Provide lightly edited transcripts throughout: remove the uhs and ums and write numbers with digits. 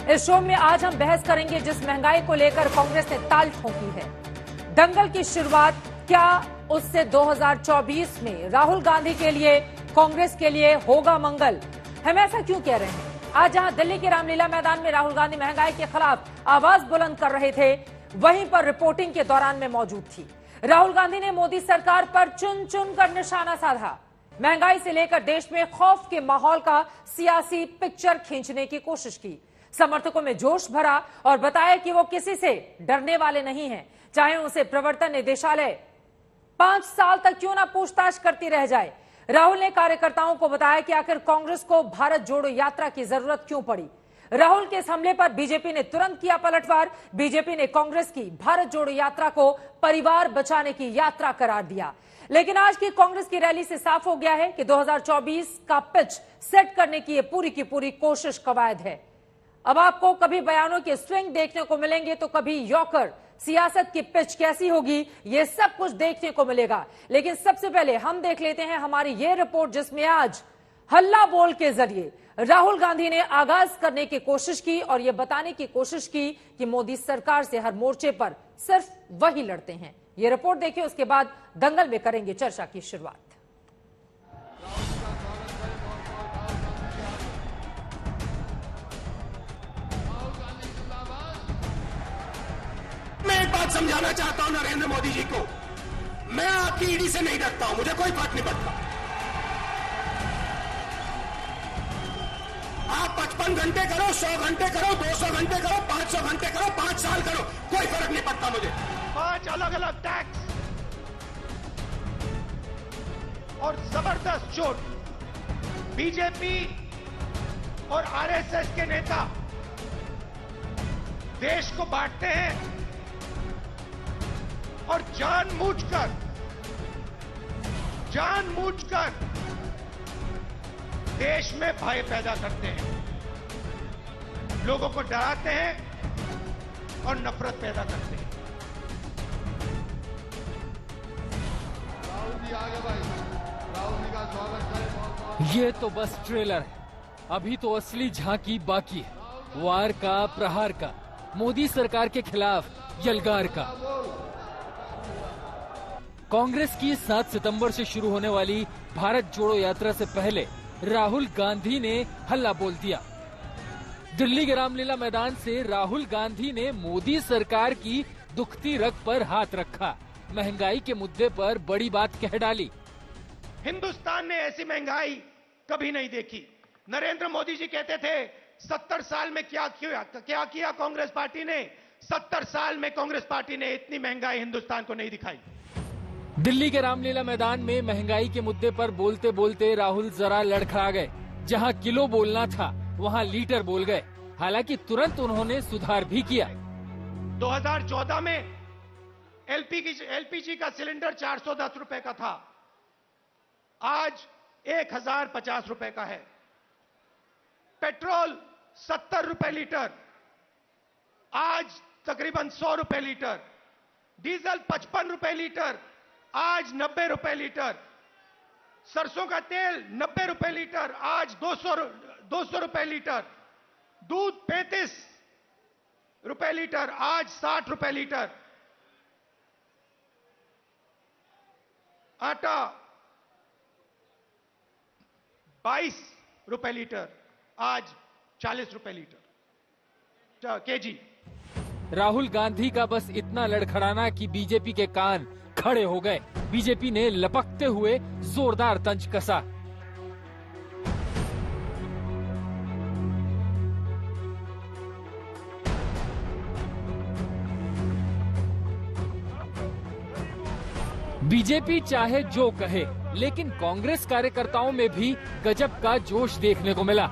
इस शो में आज हम बहस करेंगे जिस महंगाई को लेकर कांग्रेस ने ताल ठोकी है। दंगल की शुरुआत क्या उससे 2024 में राहुल गांधी के लिए, कांग्रेस के लिए होगा मंगल? हम ऐसा क्यों कह रहे हैं? आज जहां दिल्ली के रामलीला मैदान में राहुल गांधी महंगाई के खिलाफ आवाज बुलंद कर रहे थे, वहीं पर रिपोर्टिंग के दौरान में मौजूद थी। राहुल गांधी ने मोदी सरकार पर चुन चुन कर निशाना साधा। महंगाई से लेकर देश में खौफ के माहौल का सियासी पिक्चर खींचने की कोशिश की। समर्थकों में जोश भरा और बताया कि वो किसी से डरने वाले नहीं हैं, चाहे उसे प्रवर्तन निदेशालय 5 साल तक क्यों ना पूछताछ करती रह जाए। राहुल ने कार्यकर्ताओं को बताया कि आखिर कांग्रेस को भारत जोड़ो यात्रा की जरूरत क्यों पड़ी। राहुल के इस हमले पर बीजेपी ने तुरंत किया पलटवार। बीजेपी ने कांग्रेस की भारत जोड़ो यात्रा को परिवार बचाने की यात्रा करार दिया। लेकिन आज की कांग्रेस की रैली से साफ हो गया है कि 2024 का पिच सेट करने की पूरी की पूरी कोशिश कवायद है। अब आपको कभी बयानों के स्विंग देखने को मिलेंगे तो कभी यॉकर। सियासत की पिच कैसी होगी, ये सब कुछ देखने को मिलेगा। लेकिन सबसे पहले हम देख लेते हैं हमारी ये रिपोर्ट, जिसमें आज हल्ला बोल के जरिए राहुल गांधी ने आगाज करने की कोशिश की और यह बताने की कोशिश की कि मोदी सरकार से हर मोर्चे पर सिर्फ वही लड़ते हैं। ये रिपोर्ट देखिए, उसके बाद दंगल में करेंगे चर्चा की शुरुआत। मैं एक बात समझाना चाहता हूं नरेंद्र मोदी जी को, मैं आपकी ईडी से नहीं डरता हूं, मुझे कोई फर्क नहीं पड़ता। आप 55 घंटे करो, 100 घंटे करो, 200 घंटे करो, 500 घंटे करो, 5 साल करो, कोई फर्क नहीं पड़ता मुझे। 5 अलग अलग टैक्स और जबरदस्त चोट। बीजेपी और आरएसएस के नेता देश को बांटते हैं और जानबूझकर देश में भय पैदा करते हैं, लोगों को डराते हैं और नफरत पैदा करते हैं। राहुल जी आगे भाई, राहुल जी का स्वागत करें। ये तो बस ट्रेलर है, अभी तो असली झांकी बाकी है। वार का, प्रहार का, मोदी सरकार के खिलाफ यलगार का। कांग्रेस की 7 सितंबर से शुरू होने वाली भारत जोड़ो यात्रा से पहले राहुल गांधी ने हल्ला बोल दिया। दिल्ली के रामलीला मैदान से राहुल गांधी ने मोदी सरकार की दुखती रग पर हाथ रखा। महंगाई के मुद्दे पर बड़ी बात कह डाली। हिंदुस्तान ने ऐसी महंगाई कभी नहीं देखी। नरेंद्र मोदी जी कहते थे 70 साल में क्या किया कांग्रेस पार्टी ने। 70 साल में कांग्रेस पार्टी ने इतनी महंगाई हिंदुस्तान को नहीं दिखाई। दिल्ली के रामलीला मैदान में महंगाई के मुद्दे पर बोलते बोलते राहुल जरा लड़खड़ा गए। जहां किलो बोलना था वहां लीटर बोल गए। हालांकि तुरंत उन्होंने सुधार भी किया। 2014 में एलपीजी का सिलेंडर 410 रुपए का था, आज 1050 रुपए का है। पेट्रोल 70 रुपए लीटर, आज तकरीबन 100 रुपए लीटर। डीजल 55 रुपए लीटर, आज 90 रुपए लीटर। सरसों का तेल 90 रुपए लीटर, आज 200 रुपए लीटर। दूध 35 रुपए लीटर, आज 60 रुपए लीटर। आटा 22 रुपए लीटर, आज 40 रुपए लीटर केजी। राहुल गांधी का बस इतना लड़खड़ाना कि बीजेपी के कान खड़े हो गए। बीजेपी ने लपकते हुए जोरदार तंज कसा। बीजेपी चाहे जो कहे, लेकिन कांग्रेस कार्यकर्ताओं में भी गजब का जोश देखने को मिला।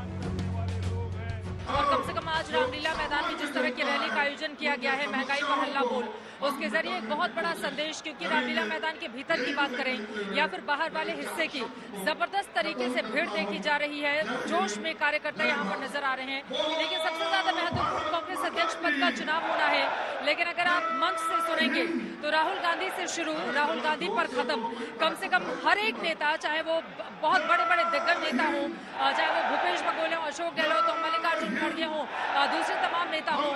और कम से कम आज रामलीला मैदान में जिस तरह की रैली का आयोजन किया गया है, महंगाई पर हल्ला बोल, उसके जरिए एक बहुत बड़ा संदेश, क्योंकि रामलीला मैदान के भीतर की बात करें या फिर बाहर वाले हिस्से की, जबरदस्त तरीके से भीड़ देखी जा रही है। जोश में कार्यकर्ता यहाँ पर नजर आ रहे हैं। लेकिन सबसे ज्यादा महत्वपूर्ण कांग्रेस अध्यक्ष पद का चुनाव होना है। लेकिन अगर आप मंच से सुनेंगे तो राहुल गांधी से शुरू, राहुल गांधी पर खत्म। कम से कम हर एक नेता, चाहे वो बहुत बड़े बड़े दिग्गज नेता हो, चाहे वो भूपेश बघेल हो, अशोक गहलोत हो, मल्लिकार्जुन खड़गे हो, दूसरे नेता हो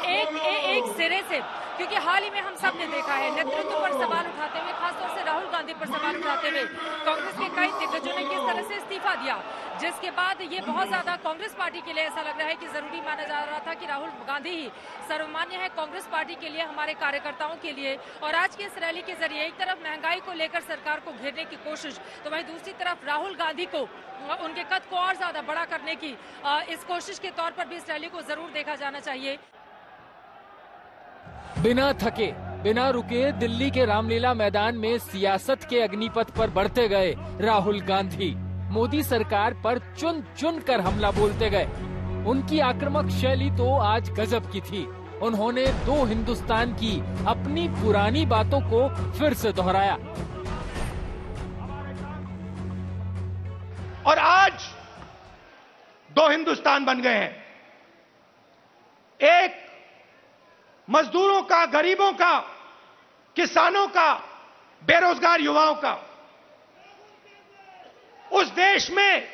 एक सिरे से, क्योंकि हाल ही में हम सब ने देखा है नेतृत्व पर सवाल उठाते हुए, खासतौर से राहुल गांधी पर सवाल उठाते हुए कांग्रेस के कई दिग्गजों ने किस तरह से इस्तीफा दिया, जिसके बाद ये बहुत ज्यादा कांग्रेस पार्टी के लिए ऐसा लग रहा है कि जरूरी माना जा रहा था कि राहुल गांधी ही सर्वमान्य है कांग्रेस पार्टी के लिए, हमारे कार्यकर्ताओं के लिए। और आज की इस रैली के जरिए एक तरफ महंगाई को लेकर सरकार को घेरने की कोशिश, तो वहीं दूसरी तरफ राहुल गांधी को उनके कद को और ज्यादा बड़ा करने की इस कोशिश के तौर पर भी इस रैली को जरूर देखा जाना चाहिए। बिना थके बिना रुके दिल्ली के रामलीला मैदान में सियासत के अग्निपथ पर बढ़ते गए राहुल गांधी। मोदी सरकार पर चुन चुन कर हमला बोलते गए। उनकी आक्रामक शैली तो आज गजब की थी। उन्होंने दो हिंदुस्तान की अपनी पुरानी बातों को फिर से दोहराया। और आज दो हिंदुस्तान बन गए हैं, एक मजदूरों का, गरीबों का, किसानों का, बेरोजगार युवाओं का। उस देश में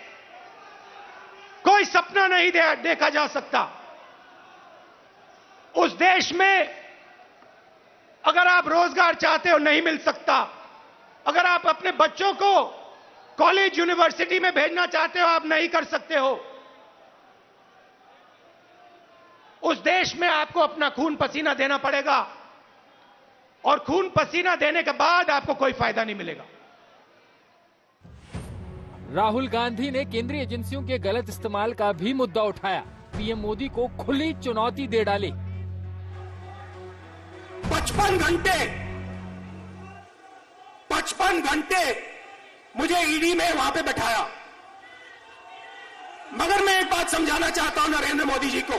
कोई सपना नहीं देखा जा सकता। उस देश में अगर आप रोजगार चाहते हो नहीं मिल सकता। अगर आप अपने बच्चों को कॉलेज यूनिवर्सिटी में भेजना चाहते हो आप नहीं कर सकते हो। उस देश में आपको अपना खून पसीना देना पड़ेगा और खून पसीना देने के बाद आपको कोई फायदा नहीं मिलेगा। राहुल गांधी ने केंद्रीय एजेंसियों के गलत इस्तेमाल का भी मुद्दा उठाया। पीएम मोदी को खुली चुनौती दे डाली। 55 घंटे मुझे ईडी में वहां पे बैठाया। मगर मैं एक बात समझाना चाहता हूं नरेंद्र मोदी जी को,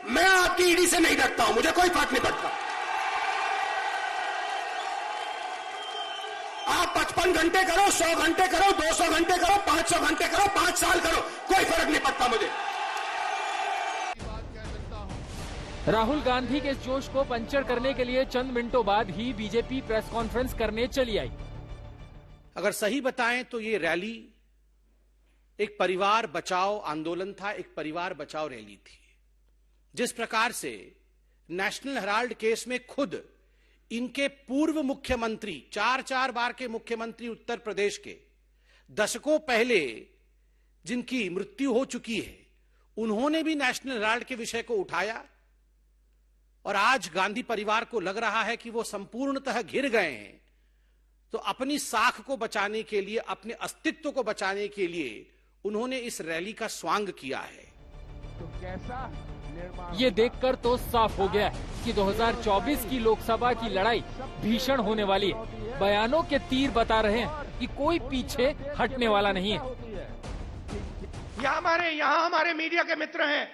मैं आपकी ईडी से नहीं डरता हूं, मुझे कोई फर्क नहीं पड़ता। आप 55 घंटे करो, 100 घंटे करो, 200 घंटे करो, 500 घंटे करो, 5 साल करो, कोई फर्क नहीं पड़ता मुझे। राहुल गांधी के इस जोश को पंचर करने के लिए चंद मिनटों बाद ही बीजेपी प्रेस कॉन्फ्रेंस करने चली आई। अगर सही बताएं तो ये रैली एक परिवार बचाओ आंदोलन था, एक परिवार बचाओ रैली थी। जिस प्रकार से नेशनल हेराल्ड केस में खुद इनके पूर्व मुख्यमंत्री, 4 बार के मुख्यमंत्री उत्तर प्रदेश के, दशकों पहले जिनकी मृत्यु हो चुकी है, उन्होंने भी नेशनल हेराल्ड के विषय को उठाया। और आज गांधी परिवार को लग रहा है कि वो संपूर्णतः घिर गए हैं, तो अपनी साख को बचाने के लिए, अपने अस्तित्व को बचाने के लिए उन्होंने इस रैली का स्वांग किया है। तो कैसा ये देखकर तो साफ हो गया है कि 2024 की लोकसभा की लड़ाई भीषण होने वाली है। बयानों के तीर बता रहे हैं कि कोई पीछे हटने वाला नहीं है। यहां हमारे मीडिया के मित्र हैं।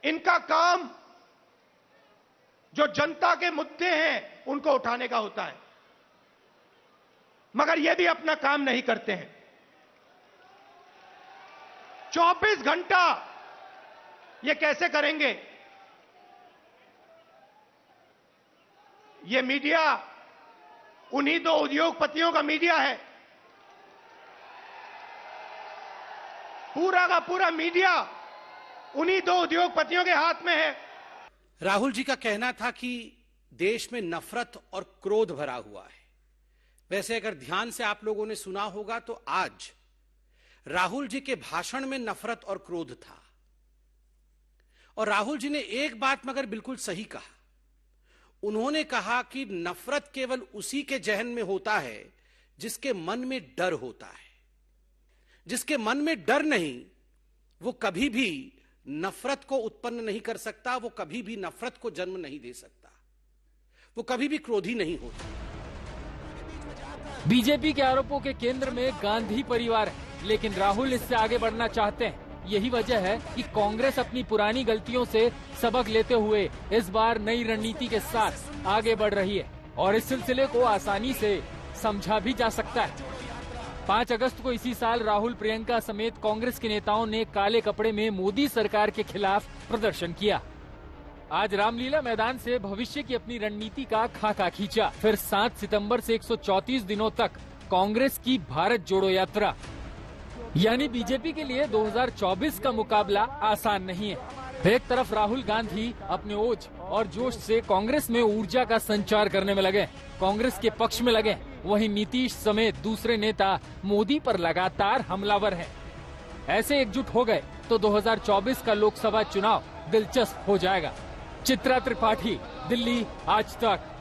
इनका काम जो जनता के मुद्दे हैं उनको उठाने का होता है, मगर ये भी अपना काम नहीं करते हैं। 24 घंटा ये कैसे करेंगे? ये मीडिया उन्हीं दो उद्योगपतियों का मीडिया है। पूरा का पूरा मीडिया उन्हीं दो उद्योगपतियों के हाथ में है। राहुल जी का कहना था कि देश में नफरत और क्रोध भरा हुआ है। वैसे अगर ध्यान से आप लोगों ने सुना होगा तो आज राहुल जी के भाषण में नफरत और क्रोध था। और राहुल जी ने एक बात मगर बिल्कुल सही कहा। उन्होंने कहा कि नफरत केवल उसी के जहन में होता है जिसके मन में डर होता है। जिसके मन में डर नहीं, वो कभी भी नफरत को उत्पन्न नहीं कर सकता, वो कभी भी नफरत को जन्म नहीं दे सकता, वो कभी भी क्रोधी नहीं होता। बीजेपी के आरोपों के केंद्र में गांधी परिवार है, लेकिन राहुल इससे आगे बढ़ना चाहते हैं। यही वजह है कि कांग्रेस अपनी पुरानी गलतियों से सबक लेते हुए इस बार नई रणनीति के साथ आगे बढ़ रही है और इस सिलसिले को आसानी से समझा भी जा सकता है। 5 अगस्त को इसी साल राहुल, प्रियंका समेत कांग्रेस के नेताओं ने काले कपड़े में मोदी सरकार के खिलाफ प्रदर्शन किया। आज रामलीला मैदान से भविष्य की अपनी रणनीति का खाका खींचा। फिर 7 सितंबर से 134 दिनों तक कांग्रेस की भारत जोड़ो यात्रा। यानी बीजेपी के लिए 2024 का मुकाबला आसान नहीं है। एक तरफ राहुल गांधी अपने ओज और जोश से कांग्रेस में ऊर्जा का संचार करने में लगे, कांग्रेस के पक्ष में लगे, वहीं नीतीश समेत दूसरे नेता मोदी पर लगातार हमलावर हैं। ऐसे एकजुट हो गए तो 2024 का लोकसभा चुनाव दिलचस्प हो जाएगा। चित्रा त्रिपाठी, दिल्ली, आज तक।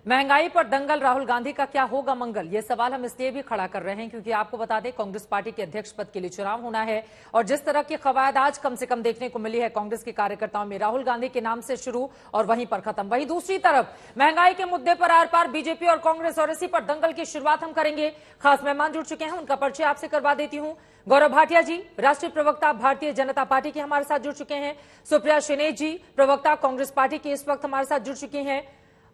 महंगाई पर दंगल, राहुल गांधी का क्या होगा मंगल, ये सवाल हम इसलिए भी खड़ा कर रहे हैं क्योंकि आपको बता दें कांग्रेस पार्टी के अध्यक्ष पद के लिए चुनाव होना है और जिस तरह की कवायद आज कम से कम देखने को मिली है कांग्रेस के कार्यकर्ताओं में, राहुल गांधी के नाम से शुरू और वहीं पर खत्म। वहीं दूसरी तरफ महंगाई के मुद्दे पर आर पार बीजेपी और कांग्रेस और इसी पर दंगल की शुरुआत हम करेंगे। खास मेहमान जुड़ चुके हैं, उनका परिचय आपसे करवा देती हूं। गौरव भाटिया जी, राष्ट्रीय प्रवक्ता भारतीय जनता पार्टी के हमारे साथ जुड़ चुके हैं। सुप्रिया श्रीनेश जी, प्रवक्ता कांग्रेस पार्टी के इस वक्त हमारे साथ जुड़ चुकी हैं।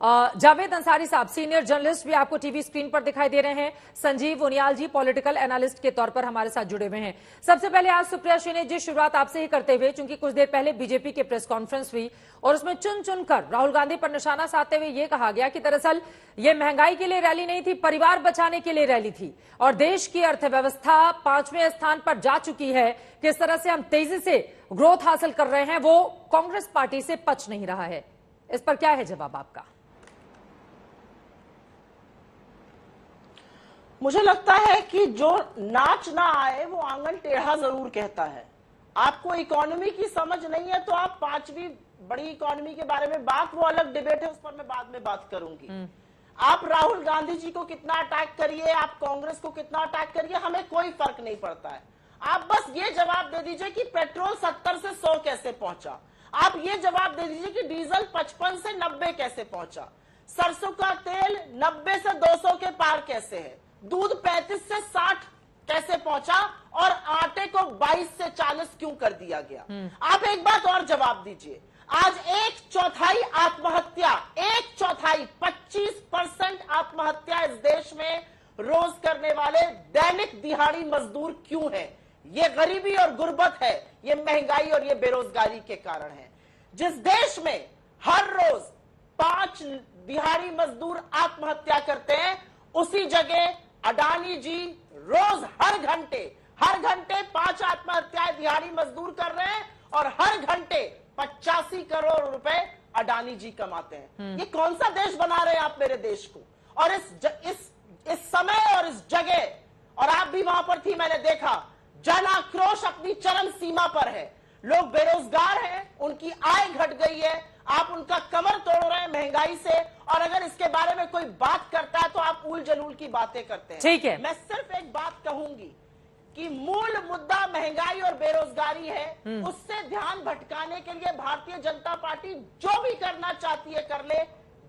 जावेद अंसारी साहब, सीनियर जर्नलिस्ट भी आपको टीवी स्क्रीन पर दिखाई दे रहे हैं। संजीव उनियाल जी, पॉलिटिकल एनालिस्ट के तौर पर हमारे साथ जुड़े हुए हैं। सबसे पहले आज सुप्रिया श्रीनेश जी, शुरुआत आपसे ही करते हुए, क्योंकि कुछ देर पहले बीजेपी के प्रेस कॉन्फ्रेंस हुई और उसमें चुन चुनकर राहुल गांधी पर निशाना साधते हुए यह कहा गया कि दरअसल ये महंगाई के लिए रैली नहीं थी, परिवार बचाने के लिए रैली थी और देश की अर्थव्यवस्था 5वें स्थान पर जा चुकी है। किस तरह से हम तेजी से ग्रोथ हासिल कर रहे हैं वो कांग्रेस पार्टी से पच नहीं रहा है। इस पर क्या है जवाब आपका? मुझे लगता है कि जो नाच ना आए वो आंगन टेढ़ा जरूर कहता है। आपको इकोनॉमी की समझ नहीं है तो आप 5वीं बड़ी इकोनॉमी के बारे में बात, वो अलग डिबेट है, उस पर मैं बाद में बात करूंगी। आप राहुल गांधी जी को कितना अटैक करिए, आप कांग्रेस को कितना अटैक करिए, हमें कोई फर्क नहीं पड़ता है। आप बस ये जवाब दे दीजिए कि पेट्रोल 70 से 100 कैसे पहुंचा, आप ये जवाब दे दीजिए कि डीजल 55 से 90 कैसे पहुंचा, सरसों का तेल 90 से 200 के पार कैसे है, दूध 35 से 60 कैसे पहुंचा और आटे को 22 से 40 क्यों कर दिया गया। आप एक बात और जवाब दीजिए, आज 1/4 आत्महत्या, 1/4 25% आत्महत्या इस देश में रोज करने वाले दैनिक दिहाड़ी मजदूर क्यों है? ये गरीबी और गुर्बत है, ये महंगाई और ये बेरोजगारी के कारण है। जिस देश में हर रोज 5 दिहाड़ी मजदूर आत्महत्या करते हैं, उसी जगह अडानी जी रोज हर घंटे 5 आत्महत्याएं दिहाड़ी मजदूर कर रहे हैं और हर घंटे 85 करोड़ रुपए अडानी जी कमाते हैं। ये कौन सा देश बना रहे हैं आप मेरे देश को? और इस समय और इस जगह, और आप भी वहां पर थी, मैंने देखा जन आक्रोश अपनी चरम सीमा पर है। लोग बेरोजगार हैं, उनकी आय घट गई है, आप उनका कमर तोड़ रहे हैं महंगाई से, और अगर इसके बारे में कोई बात करता है तो आप उल जलूल की बातें करते हैं। ठीक है, मैं सिर्फ एक बात कहूंगी कि मूल मुद्दा महंगाई और बेरोजगारी है। उससे ध्यान भटकाने के लिए भारतीय जनता पार्टी जो भी करना चाहती है कर ले।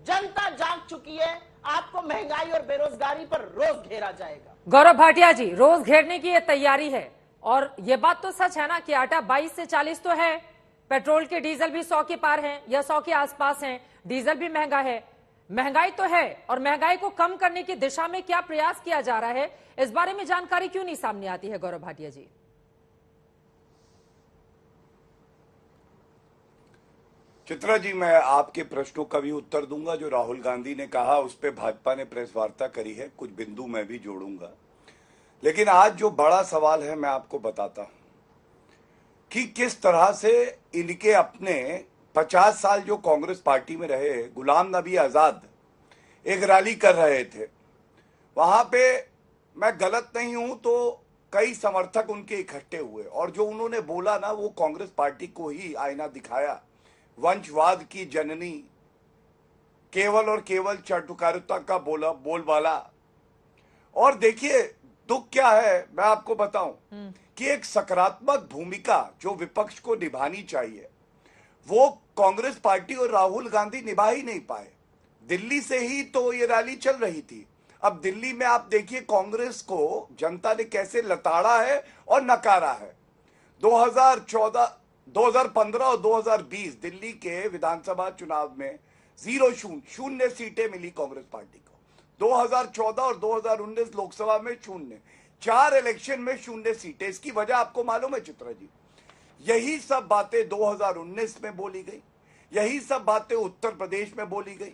जनता जाग चुकी है, आपको महंगाई और बेरोजगारी पर रोज घेरा जाएगा। गौरव भाटिया जी, रोज घेरने की यह तैयारी है और ये बात तो सच है ना कि आटा 22 से 40 तो है, पेट्रोल के डीजल भी 100 के पार हैं या 100 के आसपास हैं, डीजल भी महंगा है, महंगाई तो है और महंगाई को कम करने की दिशा में क्या प्रयास किया जा रहा है, इस बारे में जानकारी क्यों नहीं सामने आती है गौरव भाटिया जी? चित्रा जी, मैं आपके प्रश्नों का भी उत्तर दूंगा। जो राहुल गांधी ने कहा उस पर भाजपा ने प्रेस वार्ता करी है, कुछ बिंदु मैं भी जोड़ूंगा। लेकिन आज जो बड़ा सवाल है मैं आपको बताता हूं कि किस तरह से इनके अपने 50 साल जो कांग्रेस पार्टी में रहे गुलाम नबी आजाद एक रैली कर रहे थे। वहां पे मैं गलत नहीं हूं तो कई समर्थक उनके इकट्ठे हुए और जो उन्होंने बोला ना, वो कांग्रेस पार्टी को ही आईना दिखाया। वंशवाद की जननी, केवल और केवल चाटुकारिता का बोलबाला। और देखिए दुख क्या है, मैं आपको बताऊं कि एक सकारात्मक भूमिका जो विपक्ष को निभानी चाहिए वो कांग्रेस पार्टी और राहुल गांधी निभा ही नहीं पाए। दिल्ली से ही तो ये रैली चल रही थी। अब दिल्ली में आप देखिए कांग्रेस को जनता ने कैसे लताड़ा है और नकारा है। 2014, 2015 और 2020 दिल्ली के विधानसभा चुनाव में 0-0 सीटें मिली कांग्रेस पार्टी को। 2014 और 2019 लोकसभा में 0, 4 इलेक्शन में 0 सीटें। इसकी वजह आपको मालूम है चित्रा जी? यही सब बातें 2019 में बोली गई, यही सब बातें उत्तर प्रदेश में बोली गई,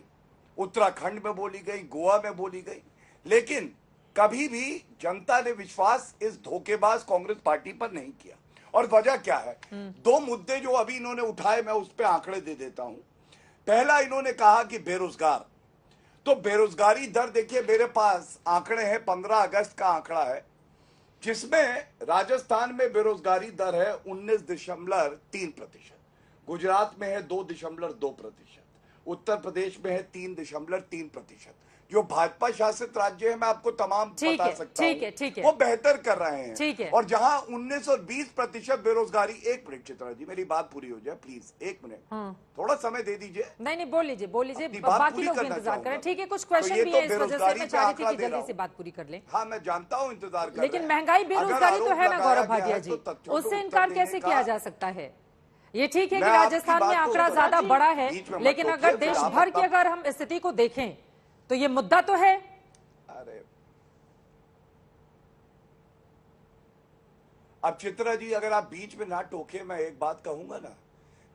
उत्तराखंड में बोली गई, गोवा में बोली गई। लेकिन कभी भी जनता ने विश्वास इस धोखेबाज कांग्रेस पार्टी पर नहीं किया। और वजह क्या है? दो मुद्दे जो अभी इन्होंने उठाए, मैं उस पर आंकड़े दे देता हूं। पहला, इन्होंने कहा कि बेरोजगार, तो बेरोजगारी दर देखिए, मेरे पास आंकड़े हैं, 15 अगस्त का आंकड़ा है, जिसमें राजस्थान में बेरोजगारी दर है 19.3%, गुजरात में है 2.2%, उत्तर प्रदेश में है 3.3%। जो भाजपा शासित राज्य है, मैं आपको तमाम बता सकता हूं, ठीक है, वो बेहतर कर रहे हैं। ठीक है। और जहां 19 और 20% बेरोजगारी, एक मिनट चित्रा जी, मेरी बात पूरी हो जाए प्लीज, एक मिनट, थोड़ा समय दे दीजिए। नहीं, बोल लीजिए, अपनी बात बाकी पूरी लोग भी करना इंतजार करें। चाहूंगा। ठीक है, कुछ तो क्वेश्चन ये भी तो है, इस वजह से बेरोजगारी मैं पे चाह रही आंकड़ा थी कि दे रहा जल्दी से हूं। बात पूरी कर लें। हाँ, मैं जानता हूं इंतजार कर लेकिन रहे हैं। महंगाई बेरोजगारी अगर तो है ना आरोप गौरव लगाया भाटिया गया जी, है तो तथ्यों उससे पे इनकार उत्तर कैसे देने किया का- जा सकता है? ये ठीक है कि मैं आपकी राजस्थान बात में को आंकड़ा उत्तर- ज्यादा बड़ा है, बीच में मत लेकिन टोकिए, अगर फिर देश आप भर की अपना- अगर हम स्थिति को देखें तो ये मुद्दा तो है। अरे अब चित्रा जी, अगर आप बीच में ना टोके, मैं एक बात कहूंगा ना,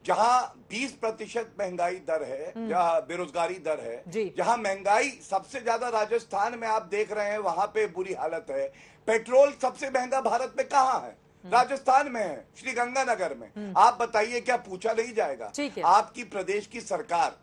जहां 20% महंगाई दर है, जहां बेरोजगारी दर जी। है, जहां महंगाई सबसे ज्यादा राजस्थान में आप देख रहे हैं, वहां पे बुरी हालत है। पेट्रोल सबसे महंगा भारत में कहां है? राजस्थान में है, श्री गंगानगर में। आप बताइए, क्या पूछा नहीं जाएगा? ठीक है। आपकी प्रदेश की सरकार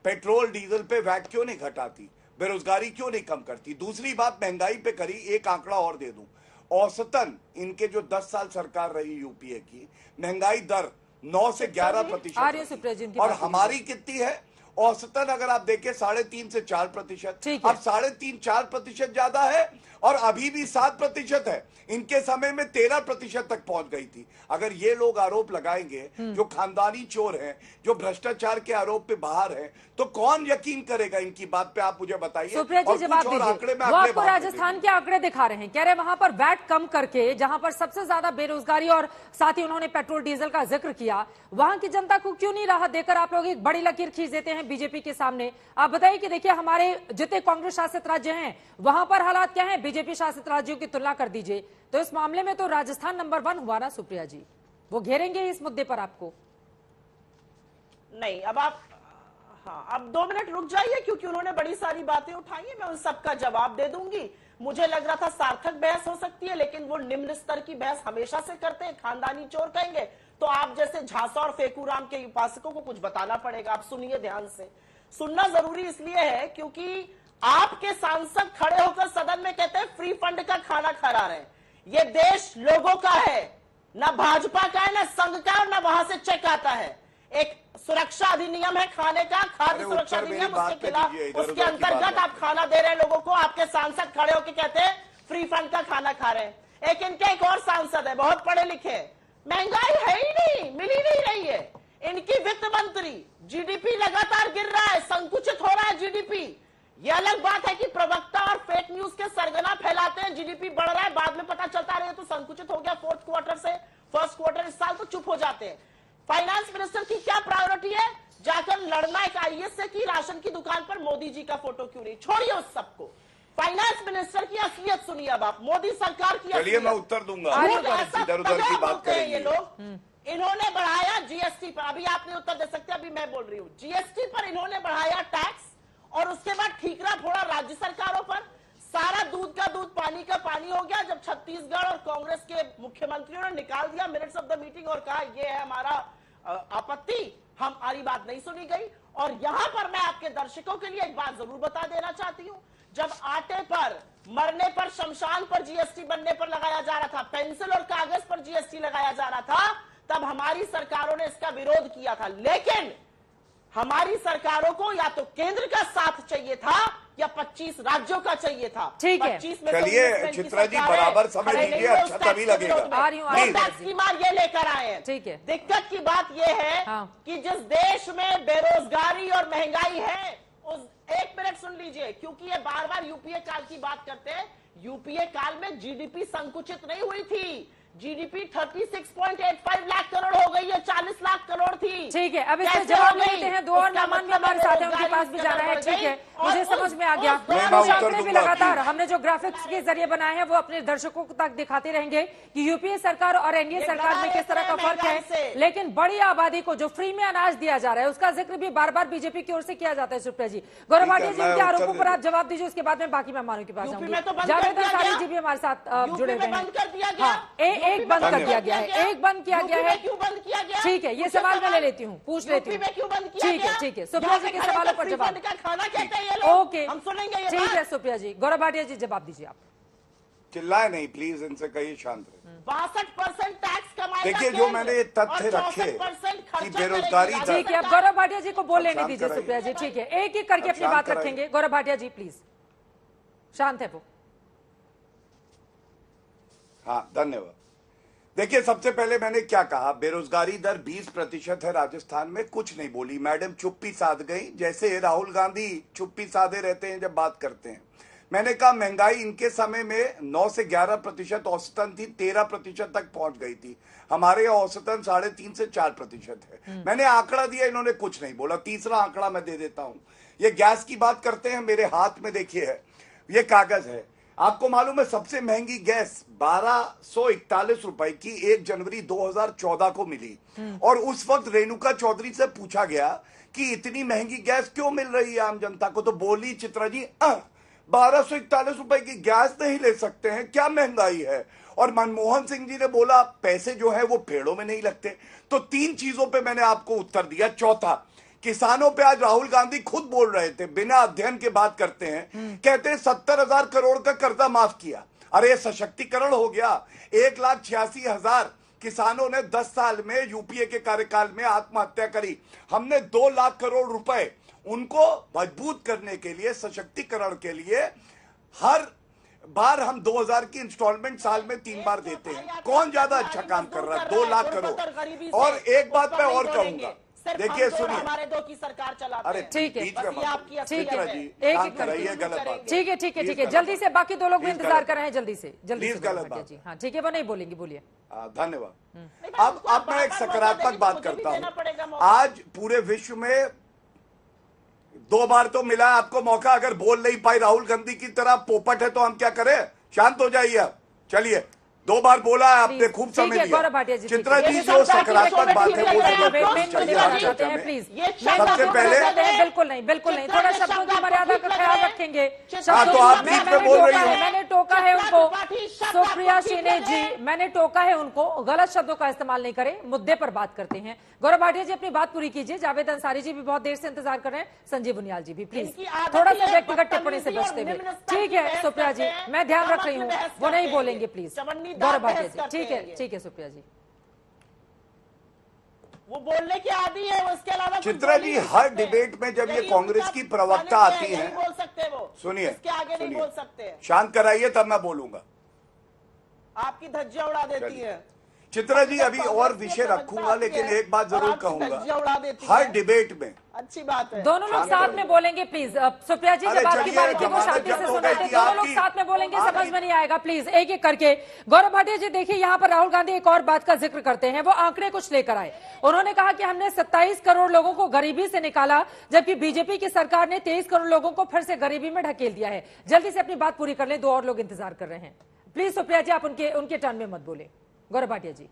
पेट्रोल डीजल पे वैट क्यों नहीं घटाती? बेरोजगारी क्यों नहीं कम करती? दूसरी बात, महंगाई पे करी, एक आंकड़ा और दे दूं, औसतन इनके जो 10 साल सरकार रही यूपीए की, महंगाई दर 9 से 11% आर्य सुप्रिया जी, उनकी और बात हमारी कितनी है? औसतन अगर आप देखें 3.5 से 4%। ठीक है। अब 3.5-4% ज्यादा है, और अभी भी 7% है। इनके समय में 13% तक पहुंच गई थी। अगर ये लोग आरोप लगाएंगे, जो खानदानी चोर हैं, जो भ्रष्टाचार के आरोप पे बाहर हैं, तो कौन यकीन करेगा इनकी बात पे? आप मुझे बताइए। सुप्रिया जी, और जवाब कुछ और आंकड़े दीजिए। मैं वो अगले आपको बार में राजस्थान के आंकड़े दिखा रहे हैं, कह रहे हैं वहां पर वैट कम करके, जहां पर सबसे ज्यादा बेरोजगारी, और साथ ही उन्होंने पेट्रोल डीजल का जिक्र किया, वहां की जनता को क्यों नहीं राहत देकर आप लोग एक बड़ी लकीर खींच देते हैं बीजेपी के सामने? आप बताइए कि देखिए, हमारे जितने कांग्रेस शासित राज्य हैं वहां पर हालात क्या है, बीजेपी शासित राज्यों की तुलना कर दीजिए, तो इस मामले में तो राजस्थान नंबर 1 हुआ ना सुप्रिया जी। वो घेरेंगे इस मुद्दे पर आपको? नहीं, अब आप, हाँ, अब 2 मिनट रुक जाइए, क्योंकि उन्होंने बड़ी सारी बातें उठाई है, मैं उन सबका जवाब दे दूंगी। मुझे लग रहा था सार्थक बहस हो सकती है, लेकिन वो निम्न स्तर की बहस हमेशा से करते हैं, खानदानी चोर कहेंगे तो आप जैसे झांसा और फेकूराम के उपासकों को कुछ बताना पड़ेगा। आप सुनिए ध्यान से। सुनना जरूरी इसलिए है क्योंकि आपके सांसद खड़े होकर सदन में कहते हैं फ्री फंड का खाना खा रहे हैं। ये देश लोगों का है, ना भाजपा का है, ना संघ का, और ना वहां से चेक आता है। एक सुरक्षा अधिनियम है खाने का, खाद्य सुरक्षा अधिनियम, उसके खिलाफ, उसके अंतर्गत आप खाना दे रहे हैं लोगों को। आपके सांसद खड़े होकर कहते हैं फ्री फंड का खाना खा रहे हैं। एक और सांसद है, बहुत पढ़े लिखे, महंगाई है ही नहीं, मिल ही नहीं रही है। इनकी वित्त मंत्री, जीडीपी लगातार गिर रहा है, संकुचित हो रहा है जीडीपी। ये अलग बात है कि प्रवक्ता और फेक न्यूज के सरगना फैलाते हैं जीडीपी बढ़ रहा है, बाद में पता चलता है तो संकुचित हो गया 4th क्वार्टर से 1st क्वार्टर, इस साल तो चुप हो जाते हैं। फाइनेंस मिनिस्टर की क्या प्रायोरिटी है? जाकर लड़ना एक आईएएस से कि राशन की दुकान पर मोदी जी का फोटो क्यों नहीं? छोड़िए उस सबको, फाइनेंस मिनिस्टर की असलियत सुनिए। अब आप मोदी सरकार की चलिए, मैं उत्तर दूंगा, इधर उधर की बात करेंगे ये लोग। इन्होंने बढ़ाया जीएसटी पर, अभी आप नहीं उत्तर दे सकते, अभी मैं बोल रही हूं। जीएसटी पर इन्होंने बढ़ाया टैक्स, और उसके बाद ठीकरा फोड़ा राज्य सरकारों पर। सारा दूध का दूध पानी का पानी हो गया जब छत्तीसगढ़ और कांग्रेस के मुख्यमंत्रियों ने निकाल दिया मिनट्स ऑफ द मीटिंग और कहा ये है हमारा आपत्ति, हमारी बात नहीं सुनी गई। और यहां पर मैं आपके दर्शकों के लिए एक बात जरूर बता देना चाहती हूं, जब आटे पर, मरने पर, शमशान पर जीएसटी बनने पर लगाया जा रहा था, पेंसिल और कागज पर जीएसटी लगाया जा रहा था, तब हमारी सरकारों ने इसका विरोध किया था। लेकिन हमारी सरकारों को या तो केंद्र का साथ चाहिए था या 25 राज्यों का चाहिए था। ठीक है, 25 में चलिए चित्रा जी, बराबर समय दीजिए, अच्छा तभी लगेगा। टैक्स की मार ये लेकर आए हैं। ठीक है, दिक्कत की बात ये है कि जिस देश में बेरोजगारी और महंगाई है, उस, एक मिनट सुन लीजिए, क्योंकि ये बार बार यूपीए काल की बात करते हैं। यूपीए काल में जीडीपी संकुचित नहीं हुई थी, जीडीपी 36.85 लाख करोड़ हो गई है, 40 लाख करोड़ थी। ठीक है, अब इसमें कैसे जवाब हो गई? लेते हैं। दो और इसका मेहमान भी मतलब हमारे साथ हैं, उनके बेरोजगारी पास भी जाना है। बढ़ ठीक गई है, और मुझे समझ में आ गया। मैं उत्तर आपने भी दूंगा लगातार आपकी। हमने जो ग्राफिक्स के जरिए बनाए हैं वो अपने दर्शकों तक दिखाते रहेंगे कि यूपीए सरकार और एनडीए सरकार में किस तरह का फर्क है। लेकिन बड़ी आबादी को जो फ्री में अनाज दिया जा रहा है उसका जिक्र भी बार बार बीजेपी की ओर से किया जाता है। सुप्रिया जी, गौरव भाटिया जी, इनके आरोपों पर आप जवाब दीजिए, उसके बाद में बाकी मेहमानों के पास यूपी आऊंगी। में तो बंद जावेद कर दिया अंसारी गया। जी भी हमारे साथ यूपी जुड़े में हुए बंद कर दिया हैं। गया। हाँ, एक बंद कर दिया गया है, एक बंद किया गया है। क्यों बंद किया गया? ठीक है, ये सवाल मैं ले लेती हूँ, पूछ लेती हूँ। क्यों बंद किया ठीक गया? है, ठीक है, सुप्रिया जी के सवालों पर जवाब। खाना कहते हैं ये लोग। ओके, हम सुनेंगे ये ठीक बात। है सुप्रिया जी। गौरव भाटिया जी, जवाब दीजिए आप। चिल्लाए नहीं प्लीज, इनसे कहिए शांत रहे। 62% टैक्स कमाएगा देखिए, जो मैंने ये तथ्य रखे कि बेरोजगारी दर- ठीक है, अब गौरव भाटिया जी को बोल लेने शांत दीजिए। कराइए। सुप्रिया जी, ठीक है, एक एक करके अब अपनी शांत बात कराइए। रखेंगे। गौरव भाटिया जी प्लीज, शांत है वो। हाँ, धन्यवाद। देखिए, सबसे पहले मैंने क्या कहा, बेरोजगारी दर 20% है राजस्थान में, कुछ नहीं बोली मैडम, चुप्पी साध गई, जैसे राहुल गांधी चुप्पी साधे रहते हैं जब बात करते हैं। मैंने कहा महंगाई इनके समय में 9 से 11% औसतन थी, 13% तक पहुंच गई थी। हमारे यहाँ औसतन 3.5 से 4% है। मैंने आंकड़ा दिया, इन्होंने कुछ नहीं बोला। तीसरा आंकड़ा मैं दे देता हूं। ये गैस की बात करते हैं, मेरे हाथ में देखिए है, ये कागज है। आपको मालूम है सबसे महंगी गैस 1241 रुपए की 1 जनवरी 2014 को मिली। और उस वक्त रेणुका चौधरी से पूछा गया कि इतनी महंगी गैस क्यों मिल रही है आम जनता को, तो बोली चित्रा जी 1241 रुपए की गैस नहीं ले सकते हैं, क्या महंगाई है। और मनमोहन सिंह जी ने बोला पैसे जो है वो पेड़ों में नहीं लगते। तो 3 चीजों पे मैंने आपको उत्तर दिया। चौथा, किसानों पे आज राहुल गांधी खुद बोल रहे थे, बिना अध्ययन के बात करते हैं, कहते हैं 70,000 करोड़ का कर्जा माफ किया। अरे सशक्तिकरण हो गया। 1,86,000 किसानों ने 10 साल में यूपीए के कार्यकाल में आत्महत्या करी। हमने 2 लाख करोड़ रुपए उनको मजबूत करने के लिए, सशक्तिकरण के लिए, हर बार हम 2,000 की इंस्टॉलमेंट साल में 3 बार देते हैं। कौन ज्यादा अच्छा काम कर रहा है? 2 लाख करोड़। और एक बात मैं और कहूंगा, देखिए सुनिए, हमारे 2 की सरकार चलाते अरे हैं। ठीक है, बीच में मत आपकी बोलिए। ठीक है, चित्रा जी, एक शांत एक करके। कराइए, गलत बात। ठीक है, ठीक है, ठीक है, प्लीज जल्दी से बाकी 2 लोग भी प्लीज इंतजार गलत कर रहे हैं। जल्दी से प्लीज गौरव गलत भाटिया बात। जी। हाँ ठीक है, वो नहीं बोलेंगे, बोलिए। धन्यवाद। अब मैं एक सकारात्मक बात करता हूं। आज पूरे विश्व में 2 बार तो मिला है आपको मौका, अगर बोल नहीं पाई राहुल गांधी की तरह पोपट है तो हम क्या करें? शांत हो जाइए अब। चलिए, 2 बार बोला है आपने, खूब ठीक समय है, गौरव दिया। भाटिया जी, चित्रा ठीक है। जी, ये जो सब सकारात्मक बात है वो जरूर करनी चाहिए हर चर्चा में। प्लीज सबसे पहले बिल्कुल नहीं, बिल्कुल नहीं, थोड़ा शब्दों की मर्यादा का ख्याल रखेंगे। हाँ, तो आप बीच में बोल रही हो। मैंने टोका है उनको, सुप्रिया शिने जी, मैंने टोका है उनको, गलत शब्दों का इस्तेमाल नहीं करें, मुद्दे पर बात करते हैं। गौरव भाटिया जी अपनी बात पूरी कीजिए। जावेद अंसारी जी भी बहुत देर से इंतजार कर रहे हैं, संजीव बुनियाल जी भी प्लीज थोड़ा सा व्यक्तिगत टिप्पणी से बचते हुए। ठीक है सुप्रिया जी, मैं ध्यान रख रही हूँ, वो नहीं बोलेंगे प्लीज। गौरव भाटिया जी, ठीक है, ठीक है सुप्रिया जी। वो बोलने की आदी है, उसके अलावा कुछ चित्रा बोल जी, नहीं हर सकते। डिबेट में जब ये यही कांग्रेस उनका की प्रवक्ता talent आती है, हैं, यही बोल सकते वो, सुनिए, इसके आगे नहीं बोल सकते। शांत कराइए तब मैं बोलूंगा। आपकी धज्जियां उड़ा देती है। चित्रा जी, अभी और विषय रखूंगा, लेकिन एक बात जरूर धज्जियां उड़ा कहूंगा, देती हर है। डिबेट में अच्छी बात है। दोनों लोग साथ में बोलेंगे प्लीज। सुप्रिया जी, अरे जब आपकी चलिए, बारी थी वो जमानत शांति से जब्त हो सुना गई थे। थी दोनों लोग आपकी। साथ में बोलेंगे, आ समझ गई। में नहीं आएगा, प्लीज एक एक करके। गौरव भाटिया जी, देखिए यहाँ पर राहुल गांधी एक और बात का जिक्र करते हैं, वो आंकड़े कुछ लेकर आए। उन्होंने कहा कि हमने 27 करोड़ लोगों को गरीबी से निकाला, जबकि बीजेपी की सरकार ने 23 करोड़ लोगों को फिर से गरीबी में ढकेल दिया है। जल्दी से अपनी बात पूरी कर ले, 2 और लोग इंतजार कर रहे हैं। प्लीज सुप्रिया जी, आप उनके टर्न में मत बोले। गौरव भाटिया जी।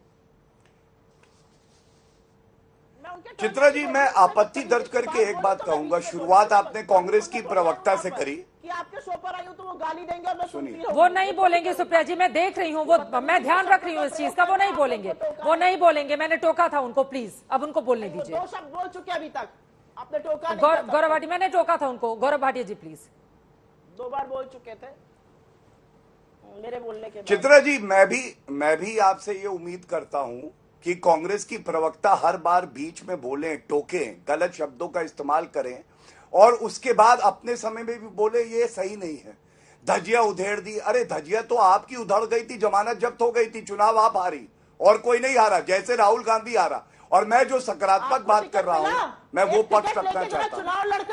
चित्रा जी, मैं आपत्ति दर्ज करके एक बात कहूंगा। शुरुआत आपने कांग्रेस की प्रवक्ता से करी कि आपके शो पर आई हूं तो वो गाली देंगे और मैं सुनती रहूंगी। वो नहीं बोलेंगे सुप्रिया जी, मैं देख रही हूँ, वो मैं ध्यान रख रही हूँ इस चीज का। वो नहीं बोलेंगे, वो नहीं बोलेंगे, मैंने टोका था उनको, प्लीज अब उनको बोलने दीजिए। 2 शब्द बोल चुके अभी तक, आपने टोका नहीं। गौरव भाटिया, मैंने टोका था उनको। गौरव भाटिया जी प्लीज। 2 बार बोल चुके थे मेरे बोलने के बाद। चित्रा जी, मैं भी आपसे ये उम्मीद करता हूं कि कांग्रेस की प्रवक्ता हर बार बीच में बोलें, टोकें, गलत शब्दों का इस्तेमाल करें और उसके बाद अपने समय में भी बोले ये सही नहीं है। धज्जियां उधेड़ दी, अरे धज्जियां तो आपकी उधड़ गई थी, जमानत जब्त हो गई थी, चुनाव आप हारी और कोई नहीं हारा, जैसे राहुल गांधी हारा। और मैं जो सकारात्मक बात कर रहा हूं, मैं वो पक्ष रखना चाहता हूं।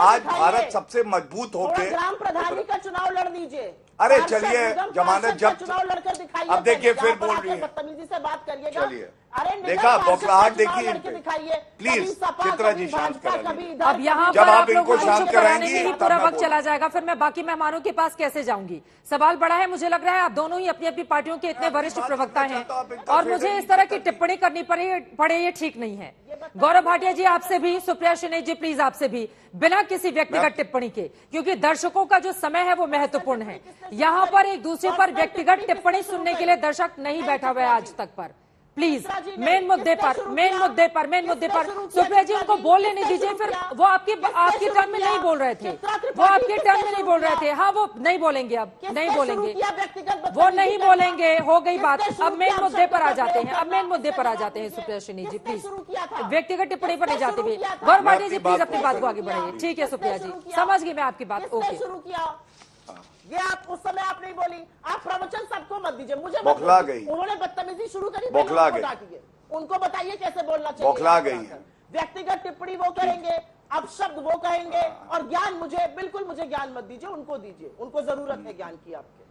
आज भारत सबसे मजबूत होकर ग्राम प्रधानी का चुनाव लड़ लीजिए। अरे चलिए, जमानत जब्त। चुनाव लड़कर दिखाइए। अब देखिए फिर यहाँ पर बोल आके रही है। बदतमीजी से बात करिएगा। चलिए। अरे निगम देखा, पार्षद बौखलाहट का चुनाव देखिए लड़के इन पे। दिखाइए। प्लीज, कभी सपा, चित्रा कभी जी शांत भाजपा, करा कभी लीजिए। इधर। अब यहाँ जब पर आप आप लोगों इनको को शांत चुप कराने कराएंगी, में ही तब पूरा मैं वक्त बोलूंगा। चला जाएगा, फिर मैं बाकी मेहमानों के पास कैसे जाऊंगी? सवाल बड़ा है, मुझे लग रहा है आप दोनों ही अपनी अपनी पार्टियों के इतने वरिष्ठ प्रवक्ता हैं और मुझे इस तरह की टिप्पणी करनी पड़े ये ठीक नहीं है। गौरव भाटिया जी, आपसे भी, सुप्रिया श्रीनेत जी प्लीज आपसे भी, बिना किसी व्यक्तिगत टिप्पणी के, क्योंकि दर्शकों का जो समय है वो महत्वपूर्ण है। यहाँ पर एक दूसरे पर व्यक्तिगत टिप्पणी सुनने के लिए दर्शक नहीं बैठा हुआ है आज तक पर। प्लीज मेन मुद्दे पर सुप्रिया जी उनको बोल लेने दीजिए। फिर वो आपकी टर्म में नहीं बोल रहे थे, वो आपके टर्म में नहीं बोल रहे थे। हाँ, वो नहीं बोलेंगे, अब नहीं बोलेंगे, वो नहीं बोलेंगे, हो गई बात। अब मेन मुद्दे पर आ जाते हैं, सुप्रिया श्रीनेत जी प्लीज, व्यक्तिगत टिप्पणी पर नहीं जाते हुए। गौरव भाटिया जी प्लीज अपनी बात को आगे बढ़ाइए। ठीक है सुप्रिया जी, समझ गई मैं आपकी बात। ओके, ये आप उस समय आप नहीं बोली, आप प्रवचन सबको मत दीजिए, मुझे बौखला गई। उन्होंने बदतमीजी शुरू करी, बौखला गई। उनको बताइए कैसे बोलना चाहिए। बौखला गई है। व्यक्तिगत टिप्पणी वो करेंगे, अपशब्द वो कहेंगे, और ज्ञान मुझे ज्ञान मत दीजिए, उनको दीजिए, उनको जरूरत है ज्ञान की आपके।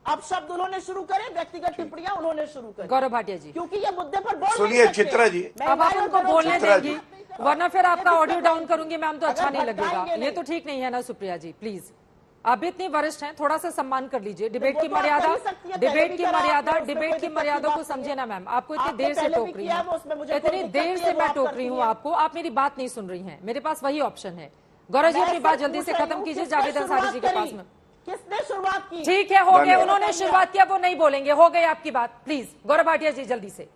अपशब्द उन्होंने शुरू करे, व्यक्तिगत टिप्पणियां उन्होंने शुरू करी। गौरव भाटिया जी, क्योंकि ये मुद्दे पर बोल सुनिए चित्रा जी, अब आप उनको बोलने देंगी, वरना फिर आपका ऑडियो डाउन करूंगी मैम, तो अच्छा अगर नहीं लगेगा। भटकाएंगे ये तो ठीक नहीं है ना सुप्रिया जी, प्लीज आप भी इतनी वरिष्ठ हैं, थोड़ा सा सम्मान कर लीजिए। डिबेट की मर्यादा को समझिए ना मैम। आपको इतनी देर से टोक रही हूँ, इतनी देर से मैं टोक रही हूँ आपको, आप मेरी बात नहीं सुन रही हैं। मेरे पास वही ऑप्शन है। गौरव जी अपनी बात जल्दी से खत्म कीजिए, जावेद अंसारी जी के पास में। किसने शुरुआत की? ठीक है, हो गए, उन्होंने शुरुआत किया, वो नहीं बोलेंगे, हो गई आपकी बात। प्लीज गौरव भाटिया जी जल्दी से।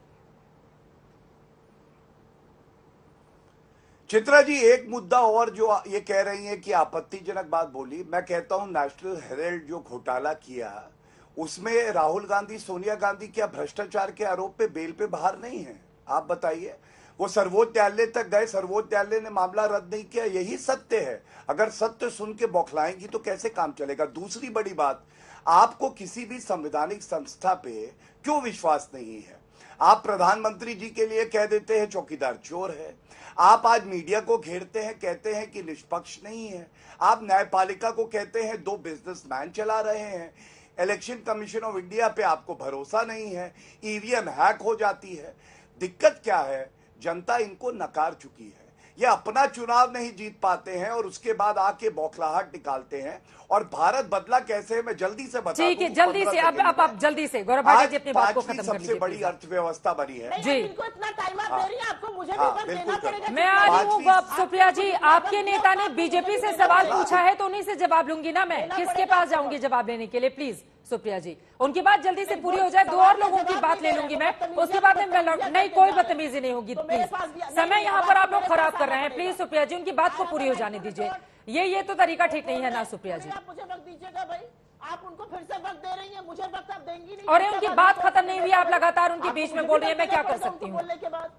चित्रा जी, एक मुद्दा और जो ये कह रही हैं कि आपत्तिजनक बात बोली, मैं कहता हूं नेशनल हेराल्ड जो घोटाला किया उसमें राहुल गांधी, सोनिया गांधी क्या भ्रष्टाचार के आरोप पे बेल पे बाहर नहीं है? आप बताइए। वो सर्वोच्च न्यायालय तक गए, सर्वोच्च न्यायालय ने मामला रद्द नहीं किया, यही सत्य है। अगर सत्य सुन के बौखलाएंगी तो कैसे काम चलेगा? दूसरी बड़ी बात, आपको किसी भी संवैधानिक संस्था पे क्यों विश्वास नहीं है? आप प्रधानमंत्री जी के लिए कह देते हैं चौकीदार चोर है, आप आज मीडिया को घेरते हैं, कहते हैं कि निष्पक्ष नहीं है, आप न्यायपालिका को कहते हैं दो बिजनेसमैन चला रहे हैं, इलेक्शन कमीशन ऑफ इंडिया पे आपको भरोसा नहीं है, ईवीएम हैक हो जाती है। दिक्कत क्या है? जनता इनको नकार चुकी है। ये अपना चुनाव नहीं जीत पाते हैं और उसके बाद आके बौखलाहट निकालते हैं। और भारत बदला कैसे है मैं जल्दी से बता दूं। ठीक है, जल्दी से अब आप जल्दी से गौरव भाटिया जी अपनी बात को खत्म कर लीजिए। सबसे बड़ी अर्थव्यवस्था बनी है जी। इनको इतना टाइम आप दे रही हैं, आपको मुझे भी वक्त देना पड़ेगा। मैं आ रही हूँ सुप्रिया जी, आपके नेता ने बीजेपी से सवाल पूछा है तो उन्हीं से जवाब लूंगी ना मैं, किसके पास जाऊंगी जवाब लेने के लिए? प्लीज सुप्रिया जी, उनकी बात जल्दी से पूरी हो जाए, दो और लोगों की बात ले लूंगी मैं, उसके बाद में नहीं, कोई बदतमीजी नहीं होगी। प्लीज, समय यहाँ पर आप लोग खराब कर रहे हैं। प्लीज सुप्रिया जी, उनकी बात को पूरी हो जाने दीजिए। ये तो तरीका ठीक नहीं है ना सुप्रिया जी। आप मुझे वक्त दीजिएगा भाई, आप उनको फिर से वक्त दे रही हैं, मुझे वक्त आप देंगी नहीं। और उनकी बात खत्म नहीं हुई, आप लगातार उनके बीच में बोल रही है, मैं क्या कर सकती हूँ? बोलने के बाद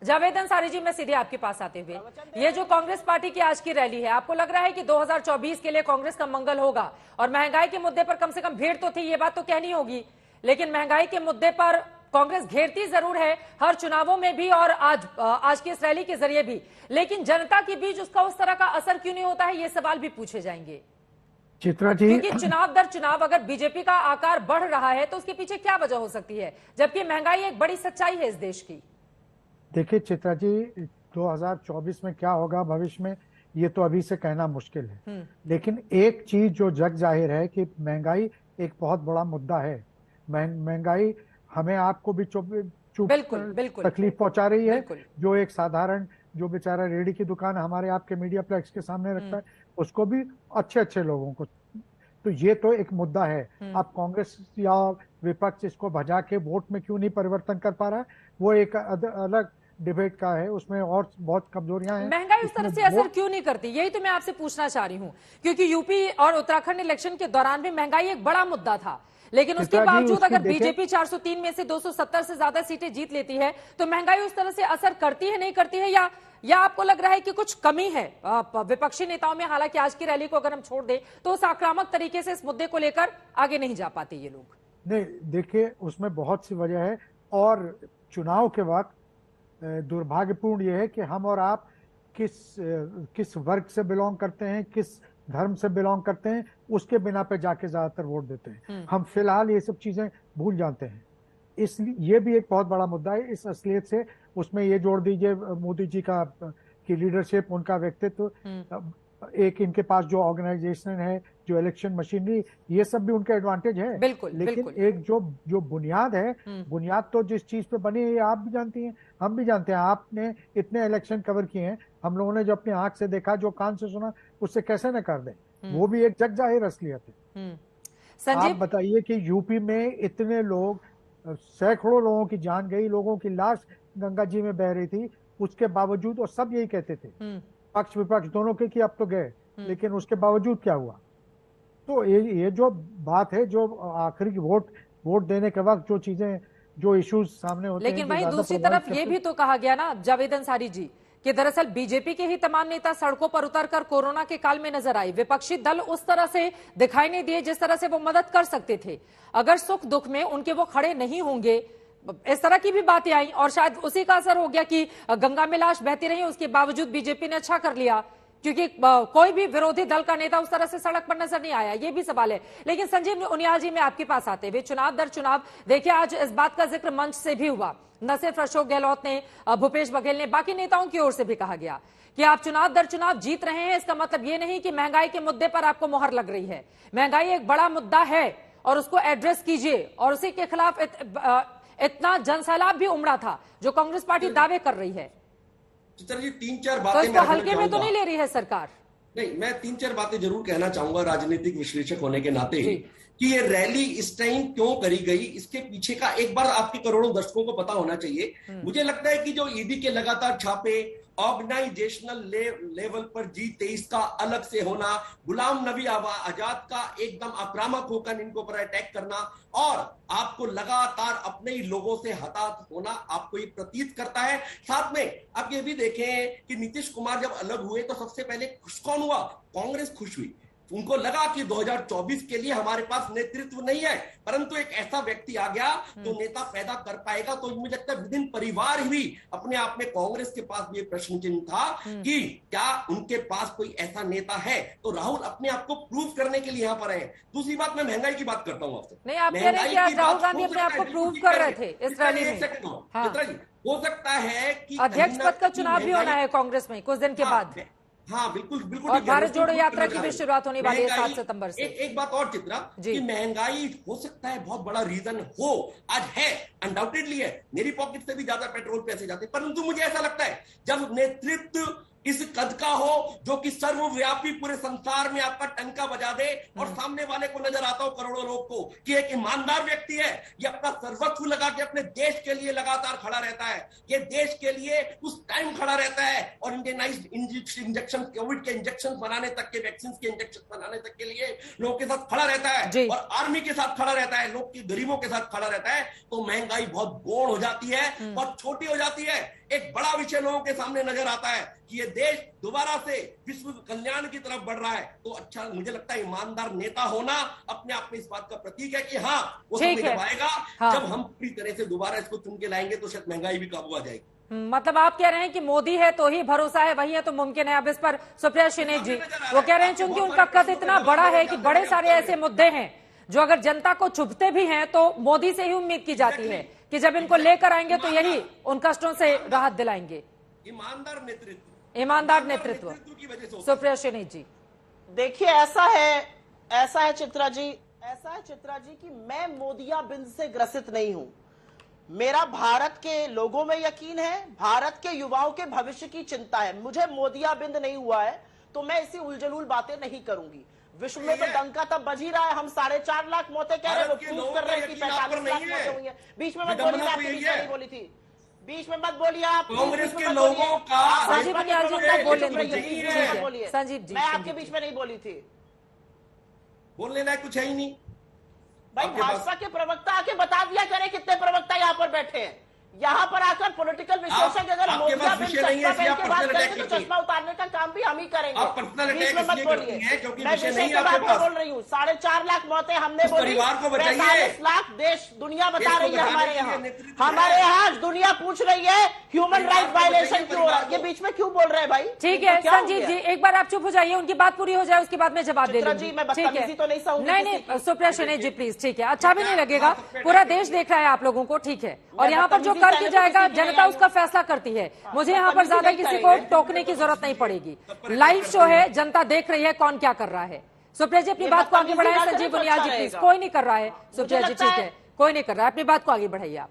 जावेद अंसारी जी, मैं सीधे आपके पास आते हुए, ये जो कांग्रेस पार्टी की आज की रैली है, आपको लग रहा है कि 2024 के लिए कांग्रेस का मंगल होगा? और महंगाई के मुद्दे पर कम से कम भीड़ तो थी, ये बात तो कहनी होगी, लेकिन महंगाई के मुद्दे पर कांग्रेस घेरती जरूर है हर चुनावों में भी और आज की इस रैली के जरिए भी, लेकिन जनता के बीच उसका उस तरह का असर क्यों नहीं होता है, ये सवाल भी पूछे जाएंगे। चित्रा जी, क्योंकि चुनाव दर चुनाव अगर बीजेपी का आकार बढ़ रहा है तो उसके पीछे क्या वजह हो सकती है, जबकि महंगाई एक बड़ी सच्चाई है इस देश की। देखिए चित्रा जी, 2024 में क्या होगा भविष्य में, ये तो अभी से कहना मुश्किल है, लेकिन एक चीज जो जग जाहिर है कि महंगाई एक बहुत बड़ा मुद्दा है। महंगाई हमें आपको भी चुप बिल्कुल तकलीफ पहुंचा रही है। जो एक साधारण, जो बेचारा रेडी की दुकान हमारे आपके मीडिया प्लेक्स के सामने रखता है, उसको भी अच्छे लोगों को, तो ये तो एक मुद्दा है। अब कांग्रेस या विपक्ष इसको भजा के वोट में क्यों नहीं परिवर्तन कर पा रहा है, वो एक अलग डिबेट का है, उसमें और बहुत कमजोरियां हैं। महंगाई उस तरह से असर क्यों नहीं करती, यही तो मैं आपसे पूछना चाह रही हूँ, क्योंकि यूपी और उत्तराखंड इलेक्शन के दौरान भी महंगाई एक बड़ा मुद्दा था, लेकिन उसके बावजूद अगर बीजेपी 403 में से 270 से ज्यादा सीटें जीत लेती है तो महंगाई उस तरह से असर करती है नहीं करती है, या आपको लग रहा है कि कुछ कमी है विपक्षी नेताओं में? हालांकि आज की रैली को अगर हम छोड़ दें तो उस आक्रामक तरीके से इस मुद्दे को लेकर आगे नहीं जा पाते ये लोग। नहीं, देखिए उसमें बहुत सी वजह है, और चुनाव के वक्त दुर्भाग्यपूर्ण यह है कि हम और आप किस वर्ग से बिलोंग करते हैं, किस धर्म से बिलोंग करते हैं, उसके बिना पे जाके ज्यादातर वोट देते हैं। हम फिलहाल ये सब चीजें भूल जाते हैं, इसलिए ये भी एक बहुत बड़ा मुद्दा है। इस असलियत से उसमें ये जोड़ दीजिए मोदी जी की लीडरशिप, उनका व्यक्तित्व, एक इनके पास जो ऑर्गेनाइजेशन है, जो इलेक्शन मशीनरी, ये सब भी उनका एडवांटेज है। बिल्कुल, लेकिन बिल्कुल। एक जो बुनियाद है, बुनियाद तो जिस चीज पे बनी है ये आप भी जानती हैं, हम भी जानते हैं। आपने इतने इलेक्शन कवर किए हैं, हम लोगों ने जो अपनी आंख से देखा, जो कान से सुना, उससे कैसे न कर दें। वो भी एक जग जाहिर असलियत है। आप बताइए कि यूपी में इतने लोग, सैकड़ों लोगों की जान गई, लोगों की लाश गंगा जी में बह रही थी, उसके बावजूद, और सब यही कहते थे, पक्ष विपक्ष दोनों के, कि अब तो गए, लेकिन उसके बावजूद क्या हुआ? तो ये जो बात है, जो आखिरी की वोट देने के वक्त जो चीजें, जो इश्यूज सामने होते हैं, लेकिन वहीं दूसरी तरफ ये भी तो कहा गया ना जावेद अंसारी जी कि दरअसल बीजेपी के ही तमाम नेता सड़कों पर उतरकर कोरोना के काल में नजर आए। विपक्षी दल उस तरह से दिखाई नहीं दिए जिस तरह से वो मदद कर सकते थे। अगर सुख दुख में उनके वो खड़े नहीं होंगे, इस तरह की भी बातें आई, और शायद उसी का असर हो गया कि गंगा में लाश बहती रही, उसके बावजूद बीजेपी ने अच्छा कर लिया, क्योंकि कोई भी विरोधी दल का नेता उस तरह से सड़क पर नजर नहीं आया। ये भी सवाल है। लेकिन संजीव उनियाल जी, मैं आपके पास आते हुए चुनाव दर चुनाव, देखिए आज इस बात का जिक्र मंच से भी हुआ, न सिर्फ अशोक गहलोत ने, भूपेश बघेल ने, बाकी नेताओं की ओर से भी कहा गया कि आप चुनाव दर चुनाव जीत रहे हैं। इसका मतलब ये नहीं कि महंगाई के मुद्दे पर आपको मोहर लग रही है। महंगाई एक बड़ा मुद्दा है और उसको एड्रेस कीजिए, और उसी के खिलाफ इतना जनसैलाब भी उमड़ा था जो कांग्रेस पार्टी दावे कर रही है। चित्रा जी, 3-4 बातें तो इसको हल्के में तो नहीं ले रही है सरकार? नहीं, मैं 3-4 बातें जरूर कहना चाहूंगा राजनीतिक विश्लेषक होने के नाते कि ये रैली इस टाइम क्यों करी गई, इसके पीछे का एक बार आपके करोड़ों दर्शकों को पता होना चाहिए। मुझे लगता है कि जो ईडी के लगातार छापे, ऑर्गेनाइजेशनल लेवल पर G23 का अलग से होना, गुलाम नबी आजाद का एकदम आक्रामक होकर इनको पर अटैक करना, और आपको लगातार अपने ही लोगों से हताहत होना आपको ये प्रतीत करता है। साथ में आप ये भी देखें कि नीतीश कुमार जब अलग हुए तो सबसे पहले खुश कौन हुआ? कांग्रेस खुश हुई। उनको लगा कि 2024 के लिए हमारे पास नेतृत्व नहीं है, परंतु एक ऐसा व्यक्ति आ गया जो नेता पैदा कर पाएगा। तो मुझे लगता है विभिन्न परिवार भी अपने आप में, कांग्रेस के पास भी प्रश्न चिन्ह था कि क्या उनके पास कोई ऐसा नेता है। तो राहुल अपने आप को प्रूव करने के लिए यहाँ पर है। दूसरी बात, मैं महंगाई की बात करता हूँ आपसे। नहीं, आप कह रहे हैं कि आज राहुल गांधी अपने आप को प्रूव कर रहे थे इस रैली में। चित्रा जी, हो सकता है कि अध्यक्ष पद का चुनाव भी होना है कांग्रेस में कुछ दिन के बाद। हाँ बिल्कुल बिल्कुल। और भारत जोड़ो यात्रा की भी शुरुआत होने वाली है 7 सितंबर से। एक बात और चित्रा, कि महंगाई हो सकता है बहुत बड़ा रीजन हो, आज है, अनडाउटेडली है। मेरी पॉकेट से भी ज्यादा पेट्रोल पैसे जाते, परंतु मुझे ऐसा लगता है जब नेतृत्व इस कद का हो जो कि सर्वव्यापी पूरे संसार में आपका टंका बजा दे, और सामने वाले को नजर आता हो, करोड़ों लोग को, कि एक ईमानदार व्यक्ति है, ये अपना सर्वस्व लगा के अपने देश के लिए लगातार खड़ा रहता है, ये देश के लिए उस टाइम खड़ा रहता है, और इंडियनाइज्ड इंजेक्शन, कोविड के इंजेक्शन बनाने तक के, वैक्सीन के इंजेक्शन बनाने तक के लिए लोगों के साथ खड़ा रहता है, और आर्मी के साथ खड़ा रहता है, लोग की गरीबों के साथ खड़ा रहता है। तो महंगाई बहुत गौण हो जाती है, बहुत छोटी हो जाती है। एक बड़ा विषय लोगों के सामने नजर आता है कि ये देश दोबारा से विश्व कल्याण की तरफ बढ़ रहा है। तो अच्छा, मुझे लगता है ईमानदार नेता होना अपने आप में इस बात का प्रतीक है कि हाँ, वो समय जब आएगा, जब हम पूरी तरह से दोबारा इसको चुन के लाएंगे तो शायद महंगाई भी काबू आ जाएगी। मतलब आप कह रहे हैं कि मोदी है तो ही भरोसा है, वही है तो मुमकिन है। अब इस पर सुप्रिया शिनेक जी वो कह रहे हैं चूंकि उनका कद इतना बड़ा है कि बड़े सारे ऐसे मुद्दे हैं जो अगर जनता को चुभते भी हैं तो मोदी से ही उम्मीद की जाती है कि जब इनको लेकर आएंगे तो यही उन कष्टों से राहत दिलाएंगे। ईमानदार नेतृत्व की वजह से। सुप्रिया शिनेक जी, देखिए ऐसा है चित्रा जी, कि मैं मोदियाबिंद से ग्रसित नहीं हूं। मेरा भारत के लोगों में यकीन है, भारत के युवाओं के भविष्य की चिंता है। मुझे मोदियाबिंद नहीं हुआ है तो मैं ऐसी उलझुल बातें नहीं करूंगी। विश्व में तो डंका तब बज ही रहा है, हम 4.5 लाख मौतें कह रहे हैं, वो प्रूव कर रहे हैं कि 45 लाख मौतें हुई हैं। बीच में मत बोलिए, आपके बीच में नहीं बोली थी, बीच में मत बोलिए आप। कांग्रेस के लोगों का संजीव जी, मैं आपके बीच में नहीं बोली थी। बोलने लायक कुछ है ही नहीं भाई। भाजपा के प्रवक्ता आके बता दिया करें कितने प्रवक्ता यहाँ पर बैठे हैं। यहाँ पर आकर पॉलिटिकल विश्लेषक अगर आपके मोदिया पास बिन विषय नहीं है, चश्मा पहन के बात पर्सनल करेंगे अटैक तो चश्मा उतारने का काम भी हम ही करेंगे। आप पर्सनल बीच अटैक में मत इसलिए बोलिए, करती हैं क्योंकि मैं विषय विषय नहीं की है बात आपके नहीं पास। बोल रही हूँ। 4.5 लाख मौतें हमने उस बोली, परिवार को बचाइए। 45 लाख देश दुनिया बता देश को रही है बचाने हमारे के लिए यहाँ। नेतृत्व हमारे है। यहाँ आज दुनिया पूछ रही है ह्यूमन परिवार राइट को वायलेशन बचाइए, क्यों हो रहा है। परिवार ये बीच में क्यों बोल रहे हैं भाई? ठीक इनको है क्या हो संजीव गया? जी, एक बार आप चुप हो जाइए, उनकी बात पूरी हो जाए, उसके बाद मैं जवाब दे चित्रा लूंगी। जी, मैं ठीक है, बदतमीजी तो नहीं सहूंगी नहीं किसी नहीं की। सुप्रिया सुने जी प्लीज, ठीक है, अच्छा भी नहीं लगेगा, पूरा देश देख रहा है आप लोगों को, ठीक है, और यहाँ पर जो बदतमीजी करके सहने को जाएगा किसी की जनता नहीं उसका फैसला करती है। मुझे यहाँ पर बदतमीजी ज्यादा नहीं किसी को करेंगे। टोकने की जरूरत नहीं पड़ेगी। लाइव शो है, जनता देख रही है कौन क्या कर रहा है। सुप्रिया जी अपनी ये बात को आगे बदतमीजी बढ़ाए। ना संजीव करें तो बुनियाद जी अच्छा प्लीज, रहेगा। कोई नहीं कर रहा है। सुप्रिया जी लगता ठीक है- है, कोई नहीं कर रहा है, अपनी बात को आगे बढ़ाइए आप।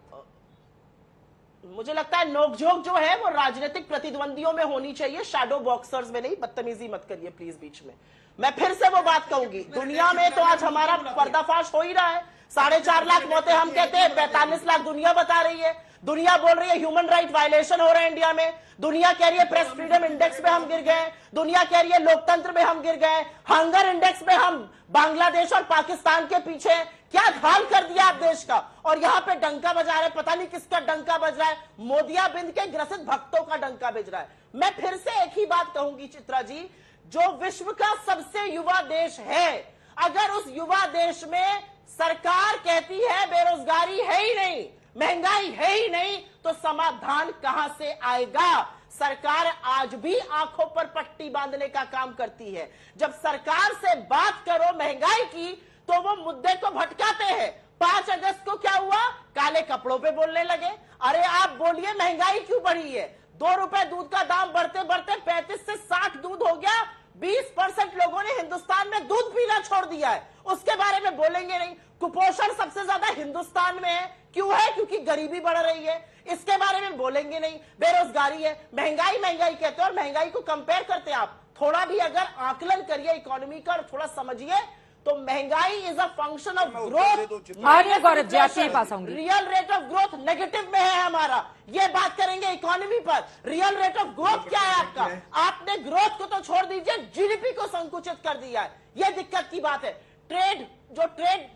मुझे लगता है नोकझोंक जो है वो राजनीतिक प्रतिद्वंदियों में होनी चाहिए, शैडो बॉक्सर्स में नहीं। बदतमीजी मत करिए प्लीज बीच में। मैं फिर से वो बात कहूंगी, दुनिया में तो आज हमारा पर्दाफाश हो ही रहा है। 4.5 लाख मौतें हम कहते हैं, 45 लाख दुनिया बता रही है। दुनिया बोल रही है ह्यूमन राइट वायलेशन हो रहा है इंडिया में। दुनिया कह रही है प्रेस फ्रीडम इंडेक्स में हम गिर गए। दुनिया कह रही है लोकतंत्र में हम गिर गए। हंगर इंडेक्स में हम बांग्लादेश और पाकिस्तान के पीछे। क्या हाल कर दिया आप देश का, और यहाँ पे डंका बजा रहे, पता नहीं किसका डंका बज रहा है। मोदियाबिंद के ग्रसित भक्तों का डंका बज रहा है। मैं फिर से एक ही बात कहूंगी चित्रा जी, जो विश्व का सबसे युवा देश है, अगर उस युवा देश में सरकार कहती है बेरोजगारी है ही नहीं, महंगाई है ही नहीं, तो समाधान कहां से आएगा? सरकार आज भी आंखों पर पट्टी बांधने का काम करती है। जब सरकार से बात करो महंगाई की तो वो मुद्दे को भटकाते हैं। 5 अगस्त को क्या हुआ? काले कपड़ों पे बोलने लगे। अरे आप बोलिए महंगाई क्यों बढ़ी है? 2 रुपए दूध का दाम बढ़ते बढ़ते 35 से 60 दूध हो गया। 20% लोगों ने हिंदुस्तान में दूध पीना छोड़ दिया है। उसके बारे में बोलेंगे नहीं। कुपोषण सबसे ज्यादा हिंदुस्तान में है, क्यों है? क्योंकि गरीबी बढ़ रही है। इसके बारे में बोलेंगे नहीं। बेरोजगारी है, महंगाई महंगाई कहते हैं और महंगाई को कंपेयर करते हैं आप। थोड़ा भी अगर आकलन करिए इकोनॉमी का और थोड़ा समझिए तो महंगाई is a function of growth. Arya Gaurav ji आपके पास आऊंगी। Real rate of growth negative में है हमारा। ये बात करेंगे इकोनॉमी पर। रियल रेट ऑफ ग्रोथ क्या है आपका? आपने ग्रोथ को तो छोड़ दीजिए, जीडीपी को संकुचित कर दिया है। ये दिक्कत की बात है। ट्रेड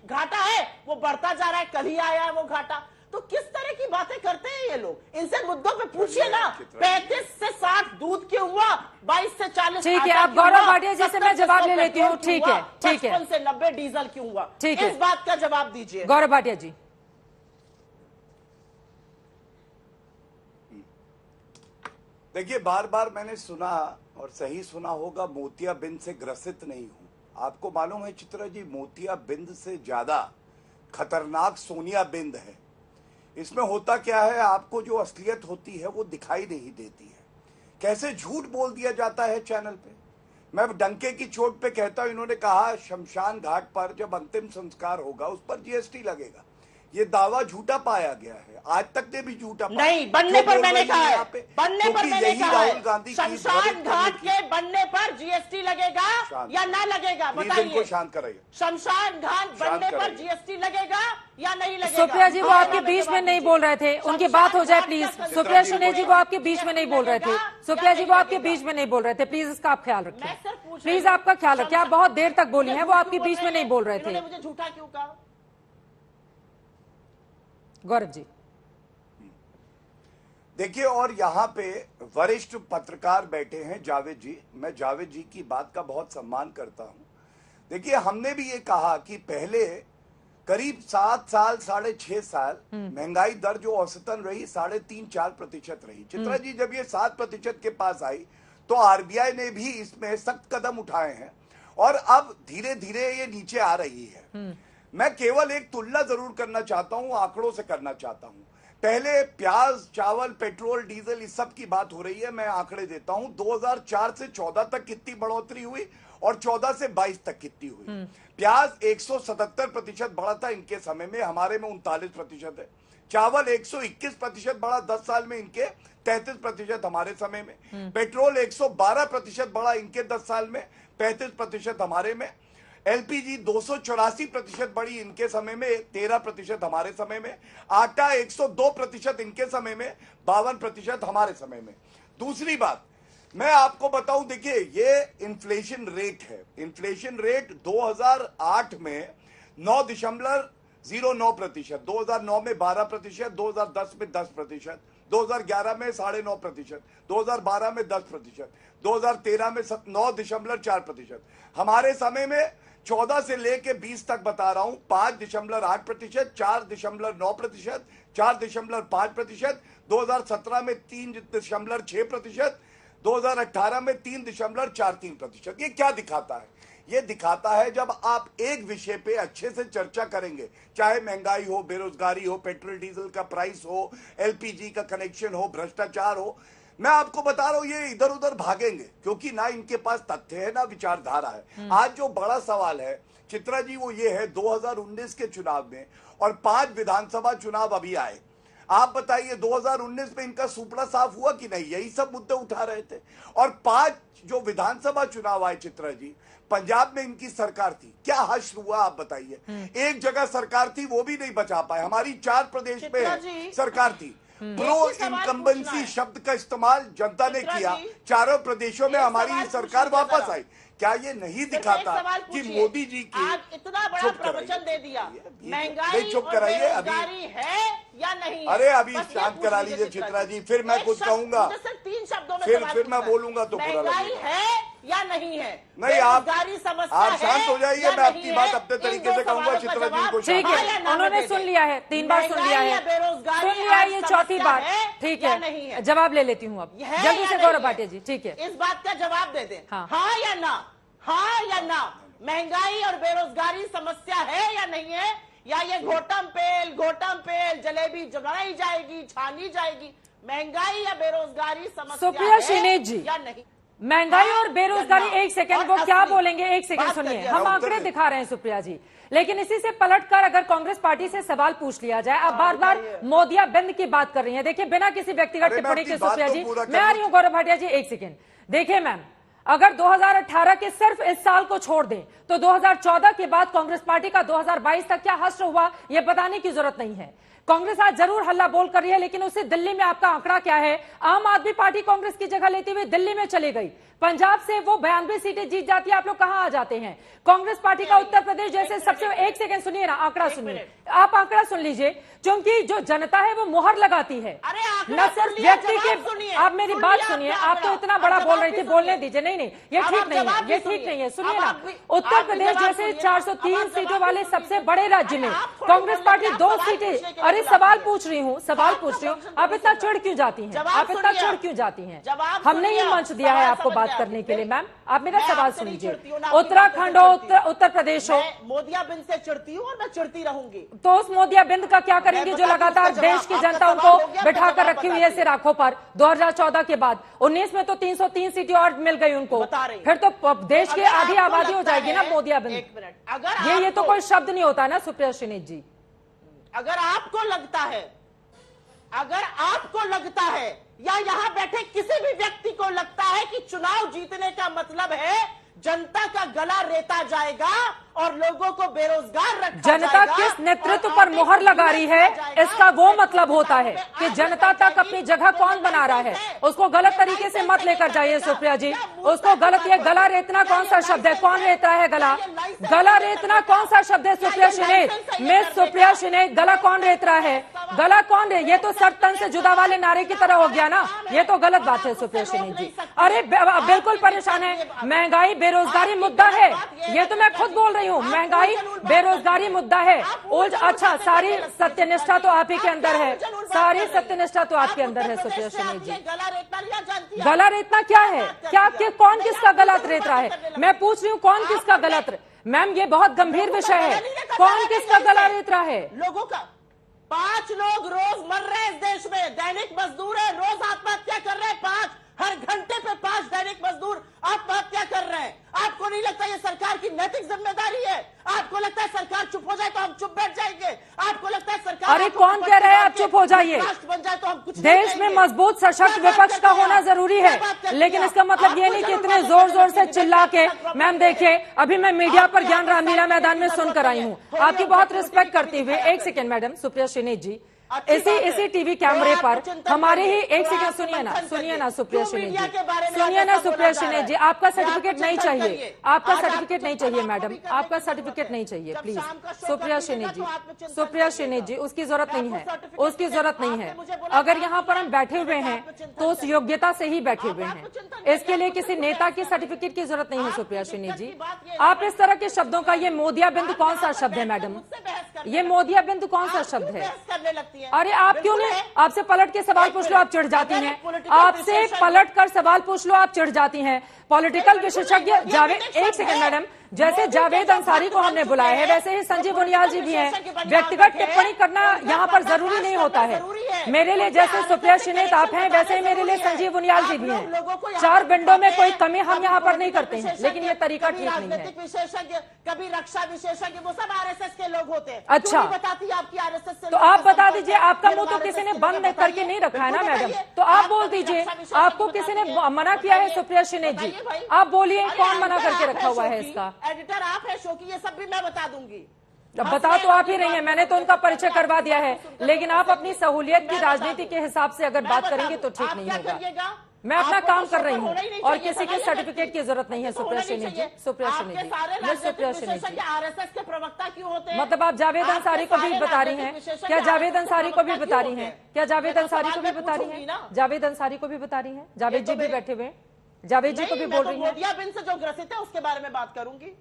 घाटा है वो बढ़ता जा रहा है, कल ही आया है वो घाटा। तो किस तरह की बातें करते हैं ये लोग? इनसे मुद्दों पे पूछिए ना। 35 से 60 दूध क्यों हुआ, 22 से 40 ठीक है, आप गौरव भाटिया जी से मैं जवाब ले लेती हूँ। ठीक है, ठीक है, 55 से 90 डीजल क्यों हुआ? ठीक है, इस बात का जवाब दीजिए गौरव भाटिया जी। देखिए, बार बार मैंने सुना और सही सुना होगा, मोतियाबिंद से ग्रसित नहीं हूं। आपको मालूम है चित्रा जी, मोतियाबिंद से ज्यादा खतरनाक सोनियाबिंद है। इसमें होता क्या है, आपको जो असलियत होती है वो दिखाई नहीं देती है। कैसे झूठ बोल दिया जाता है चैनल पे। मैं डंके की चोट पे कहता हूं, इन्होंने कहा शमशान घाट पर जब अंतिम संस्कार होगा उस पर जीएसटी लगेगा। ये दावा झूठा पाया गया है, आज तक ने भी झूठा नहीं। बनने पर मैंने कहा है, बनने पर मैंने कहा है, गांधी शमशान घाट के बनने पर जीएसटी लगेगा या ना लगेगा बताइए। शांत कराइए। शमशान घाट बनने पर जीएसटी लगेगा या नहीं लगेगा? सुप्रिया जी वो आपके बीच में नहीं बोल रहे थे, उनकी बात हो जाए प्लीज। सुप्रिया सुने जी वो आपके बीच में नहीं बोल रहे थे। सुप्रिया जी वो आपके बीच में नहीं बोल रहे थे, प्लीज इसका आप ख्याल रखिए। प्लीज आपका ख्याल रखिए, आप बहुत देर तक बोली हैं, वो आपके बीच में नहीं बोल रहे थे। मुझे झूठा क्यों कहा? गौरव जी देखिए, और यहाँ पे वरिष्ठ पत्रकार बैठे हैं, जावेद जी। मैं जावेद जी की बात का बहुत सम्मान करता हूं। देखिए, हमने भी ये कहा कि पहले करीब 7 साल 6.5 साल महंगाई दर जो औसतन रही 3.5-4% रही। चित्रा जी जब ये 7% के पास आई तो आरबीआई ने भी इसमें सख्त कदम उठाए हैं और अब धीरे धीरे ये नीचे आ रही है। मैं केवल एक तुलना जरूर करना चाहता हूं, आंकड़ों से करना चाहता हूं। पहले प्याज, चावल, पेट्रोल, डीजल इस सब की बात हो रही है। मैं आंकड़े देता हूं, 2004 से 14 तक कितनी बढ़ोतरी हुई और 14 से 22 तक कितनी हुई। प्याज 177% बढ़ा था इनके समय में, हमारे में 39% है। चावल 121% बढ़ा 10 साल में, इनके 33% हमारे समय में। पेट्रोल 112% बढ़ा इनके 10 साल में, 35% हमारे में। एलपीजी 284% बढ़ी इनके समय में, 13% हमारे समय में। आटा 102% इनके समय में, 52% हमारे समय में। दूसरी बात मैं आपको बताऊं, देखिए ये इन्फ्लेशन रेट है। इन्फ्लेशन रेट 2008 में 0.9%, 2009 में 12%, 2010 में 10%, 2011 में 9.5%, 2012 में 10%, 2013 में 9.4%। हमारे समय में 14 से लेके 20 तक बता रहा हूं 5.8%, 4.9%, 4.5%, 2017 में 3.6%, 2018 में 3.43%। ये क्या दिखाता है? ये दिखाता है जब आप एक विषय पे अच्छे से चर्चा करेंगे, चाहे महंगाई हो, बेरोजगारी हो, पेट्रोल डीजल का प्राइस हो, एलपीजी का कनेक्शन हो, भ्रष्टाचार हो, मैं आपको बता रहा हूं ये इधर उधर भागेंगे क्योंकि ना इनके पास तथ्य है ना विचारधारा है। आज जो बड़ा सवाल है चित्रा जी वो ये है 2019 के चुनाव में और 5 विधानसभा चुनाव अभी आए, आप बताइए 2019 में इनका सुपड़ा साफ हुआ कि नहीं? यही सब मुद्दे उठा रहे थे। और 5 जो विधानसभा चुनाव आए चित्रा जी, पंजाब में इनकी सरकार थी, क्या हश्र हुआ आप बताइए? एक जगह सरकार थी वो भी नहीं बचा पाए। हमारी 4 प्रदेश में सरकार थी, प्रो इनकम्बेंसी शब्द का इस्तेमाल जनता ने किया, चारों प्रदेशों में हमारी सरकार वापस आई। क्या ये नहीं दिखाता कि मोदी जी की इतना बड़ा प्रवचन दे दिया, महंगाई चुप कराइए अभी है या नहीं? अरे अभी शांत करा लीजिए चित्रा जी, फिर मैं कुछ कहूंगा, 3 शब्दों में फिर मैं बोलूंगा तो बुरा लगेगा। है या नहीं है? नहीं आप शांत हो जाइए, मैं आपकी बात अपने तरीके से कहूंगा चित्रा जी को। ठीक है, उन्होंने सुन लिया है, 3 बार सुन लिया है, सुन लिया है, ये चौथी बार। ठीक है, जवाब ले लेती हूँ अब जल्दी से गौरव भाटिया जी। ठीक है, इस बात का जवाब दे दें, हाँ या ना, हाँ या ना, महंगाई और बेरोजगारी समस्या है या नहीं है? या ये घोटम पेल जलेबी जमाई जाएगी, छानी जाएगी? महंगाई या बेरोजगारी समस्या सुप्रिया श्रीनेत जी या नहीं? महंगाई और बेरोजगारी, एक सेकंड, वो क्या बोलेंगे? एक सेकंड सुनिए, हम आंकड़े दिखा रहे हैं सुप्रिया जी, लेकिन इसी से पलटकर अगर कांग्रेस पार्टी से सवाल पूछ लिया जाए, आप बार बार मोदिया बंद की बात कर रही हैं। देखिए बिना किसी व्यक्तिगत टिप्पणी के सुप्रिया जी, मैं आ रही हूँ गौरव भाटिया जी, एक सेकंड। देखिए मैम, अगर 2018 के सिर्फ इस साल को छोड़ दें तो 2014 के बाद कांग्रेस पार्टी का 2022 तक क्या हश्र हुआ ये बताने की जरूरत नहीं है। कांग्रेस आज जरूर हल्ला बोल कर रही है, लेकिन उसे दिल्ली में आपका आंकड़ा क्या है? आम आदमी पार्टी कांग्रेस की जगह लेती हुई दिल्ली में चली गई, पंजाब से वो 92 सीटें जीत जाती है, आप लोग कहां आ जाते हैं? कांग्रेस पार्टी का उत्तर प्रदेश जैसे सबसे, एक सेकंड सुनिए ना, आंकड़ा सुनिए, आप आंकड़ा सुन लीजिए, क्योंकि जो जनता है वो मुहर लगाती है, न सिर्फ व्यक्ति के। आप मेरी बात सुनिए, आप तो इतना बड़ा बोल रही थी, बोलने दीजिए। नहीं ये ठीक नहीं है, ये ठीक नहीं है। सुनिए ना, उत्तर प्रदेश जैसे 403 सीटों वाले सबसे बड़े राज्य में कांग्रेस पार्टी 2 सीटें, अरे सवाल पूछ रही हूँ, आप इतना चिढ़ क्यों जाती हैं? आप इतना चिढ़ क्यों जाती हैं? हमने ये मंच दिया है आपको बात करने के लिए। मैम आप मेरा सवाल सुन लीजिए, उत्तराखंड हो, उत्तर प्रदेश हो, मोदिया बिंद से चिढ़ती हूँ और मैं चिढ़ती रहूंगी। तो उस मोदिया बिंद का क्या करेंगे जो लगातार देश की जनता उनको बिठा कर रखी हुई है सिराखों पर? 2014 के बाद 19 में तो 303 सीटें और मिल गई उनको, फिर तो देश की आधी आबादी हो जाएगी ना मोदिया बिंद। ये तो कोई शब्द नहीं होता ना सुप्रिया श्रीनेत जी। अगर आपको लगता है या यहाँ बैठे किसी भी व्यक्ति को लगता है कि चुनाव जीतने का मतलब है जनता का गला रेता जाएगा और लोगों को बेरोजगार रखा जनता जाएगा, किस नेतृत्व पर मुहर लगा रही है, इसका वो मतलब होता है कि जनता तक अपनी जगह कौन बना रहा है। उसको गलत तरीके से मत लेकर जाइए सुप्रिया जी, उसको गलत। ये गला रेतना कौन सा शब्द है? कौन रेत रहा है गला? गला रेतना कौन सा शब्द है सुप्रिया श्रीनेत? मिस सुप्रिया श्रीनेत, गला कौन रेत रहा है? गला कौन रे? ये तो सर तन से जुदा वाले नारे की तरह हो गया ना, ये तो गलत बात है सुप्रिया श्रीनेत जी। अरे बिल्कुल परेशान है, महंगाई बेरोजगारी मुद्दा है, ये तो मैं खुद बोल रही हूँ, महंगाई बेरोजगारी मुद्दा है। अच्छा, सारी सत्यनिष्ठा तो आप ही के अंदर है, सारी सत्यनिष्ठा तो आपके अंदर है सुप्रिया श्रीनेत जी। गला रेतना क्या है? क्या कौन किसका गला रेत रहा है? मैं पूछ रही हूँ कौन किसका गला? मैम ये बहुत गंभीर विषय है, कौन किसका गला रेत रहा है? लोगों का 5 लोग रोज मर रहे हैं इस देश में, दैनिक मजदूर है, रोज आत्महत्या कर रहे हैं। 5 हर घंटे पे 5 दैनिक मजदूर आत्महत्या कर रहे हैं। आपको नहीं लगता ये सरकार की नैतिक जिम्मेदारी है? आपको लगता है सरकार चुप हो जाए तो हम चुप बैठ जाएंगे? आपको लगता है सरकार, अरे कौन कह रहा है आप चुप हो जाइए? बन जाए तो हम कुछ देश में मजबूत सशक्त विपक्ष का होना जरूरी है, लेकिन इसका मतलब ये नहीं कि इतने जोर जोर से चिल्ला के। मैम देखिए, अभी मैं मीडिया पर ज्ञान रामलीला मैदान में सुनकर आई हूँ, आपकी बहुत रिस्पेक्ट करती हुई। एक सेकेंड मैडम सुप्रिया श्रीनेत जी, इसी टीवी कैमरे पर हमारे ही एक सेकंड सुनिए ना सुप्रिया शिने जी, आपका सर्टिफिकेट नहीं चाहिए, आपका सर्टिफिकेट नहीं चाहिए मैडम, आपका सर्टिफिकेट नहीं चाहिए प्लीज। सुप्रिया शिने जी, उसकी जरूरत नहीं है, उसकी जरूरत नहीं है। अगर यहाँ पर हम बैठे हुए हैं तो उस योग्यता से ही बैठे हुए हैं, इसके लिए किसी नेता की सर्टिफिकेट की जरूरत नहीं है। सुप्रिया शिने जी, आप इस तरह के शब्दों का, ये मोदिया बिंदु कौन सा शब्द है मैडम, ये मोदिया बिंदु कौन सा शब्द है? अरे आप क्यों नहीं, आपसे पलट के सवाल पूछ लो आप चिढ़ जाती हैं, आपसे पलट कर सवाल पूछ लो आप चिढ़ जाती हैं। पॉलिटिकल विशेषज्ञ जावेद, एक सेकंड मैडम, जैसे जावेद अंसारी को हमने बुलाया है वैसे ही संजीव बुनियाल जी भी हैं। व्यक्तिगत टिप्पणी करना यहाँ पर जरूरी नहीं होता है। मेरे लिए जैसे सुप्रिया शिने आप हैं वैसे ही मेरे लिए संजीव बुनियाल जी भी हैं। 4 विंडो में कोई कमी हम यहाँ पर नहीं करते हैं, लेकिन ये तरीका ठीक नहीं है। विशेषज्ञ, कभी रक्षा विशेषज्ञ, वो सब आरएसएस के लोग होते हैं। अच्छा, बताती आपकी आरएसएस से, तो आप बता दीजिए, आपका मुंह तो किसी ने बंद करके नहीं रखा है ना मैडम, तो आप बोल दीजिए, आपको किसी ने मना किया है? सुप्रिया शिने जी, आप बोलिए, कौन मना करके रखा हुआ है इसका? एडिटर आप है शो की, ये सब भी मैं बता दूंगी। बता तो आप ही रही हैं, मैंने तो उनका परिचय करवा दिया है, लेकिन आप अपनी सहूलियत की राजनीति के हिसाब से अगर बात करेंगे तो ठीक नहीं होगा। मैं अपना काम कर रही हूँ और किसी के सर्टिफिकेट की जरूरत नहीं है। सुप्रिया शिने जी, सुप्रिया शिने जी, सुप्रिया शिने जी, आरएसएस के प्रवक्ता क्यों होते हैं? मतलब आप जावेद अंसारी को भी बता रही हैं क्या? जावेद अंसारी को भी बता रही हैं क्या? जावेद अंसारी को भी बता रही हैं? जावेद अंसारी को भी बता रही हैं? जावेद जी भी बैठे हुए हैं, जावेद जी को भी बोल रही हैं। मोदिया बिन से जो ग्रसित है उसके बारे में बात करूंगी।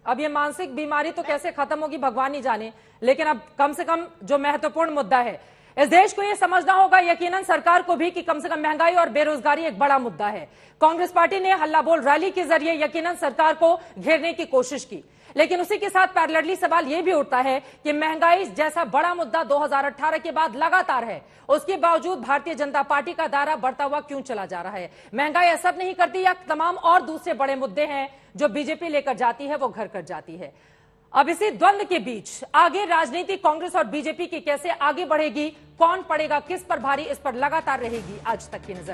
अब ये मानसिक बीमारी तो कैसे खत्म होगी भगवान ही जाने, लेकिन अब कम से कम जो महत्वपूर्ण मुद्दा है, इस देश को ये समझना होगा, यकीनन सरकार को भी, कि कम से कम महंगाई और बेरोजगारी एक बड़ा मुद्दा है। कांग्रेस पार्टी ने हल्ला बोल रैली के जरिए यकीनन सरकार को घेरने की कोशिश की, लेकिन उसी के साथ पैरेलली सवाल यह भी उठता है कि महंगाई जैसा बड़ा मुद्दा 2018 के बाद लगातार है, उसके बावजूद भारतीय जनता पार्टी का दायरा बढ़ता हुआ क्यों चला जा रहा है? महंगाई असर नहीं करती या तमाम और दूसरे बड़े मुद्दे हैं जो बीजेपी लेकर जाती है वो घर कर जाती है? अब इसी द्वंद के बीच आगे राजनीति कांग्रेस और बीजेपी की कैसे आगे बढ़ेगी, कौन पड़ेगा किस पर भारी, इस पर लगातार रहेगी आज तक की नजर।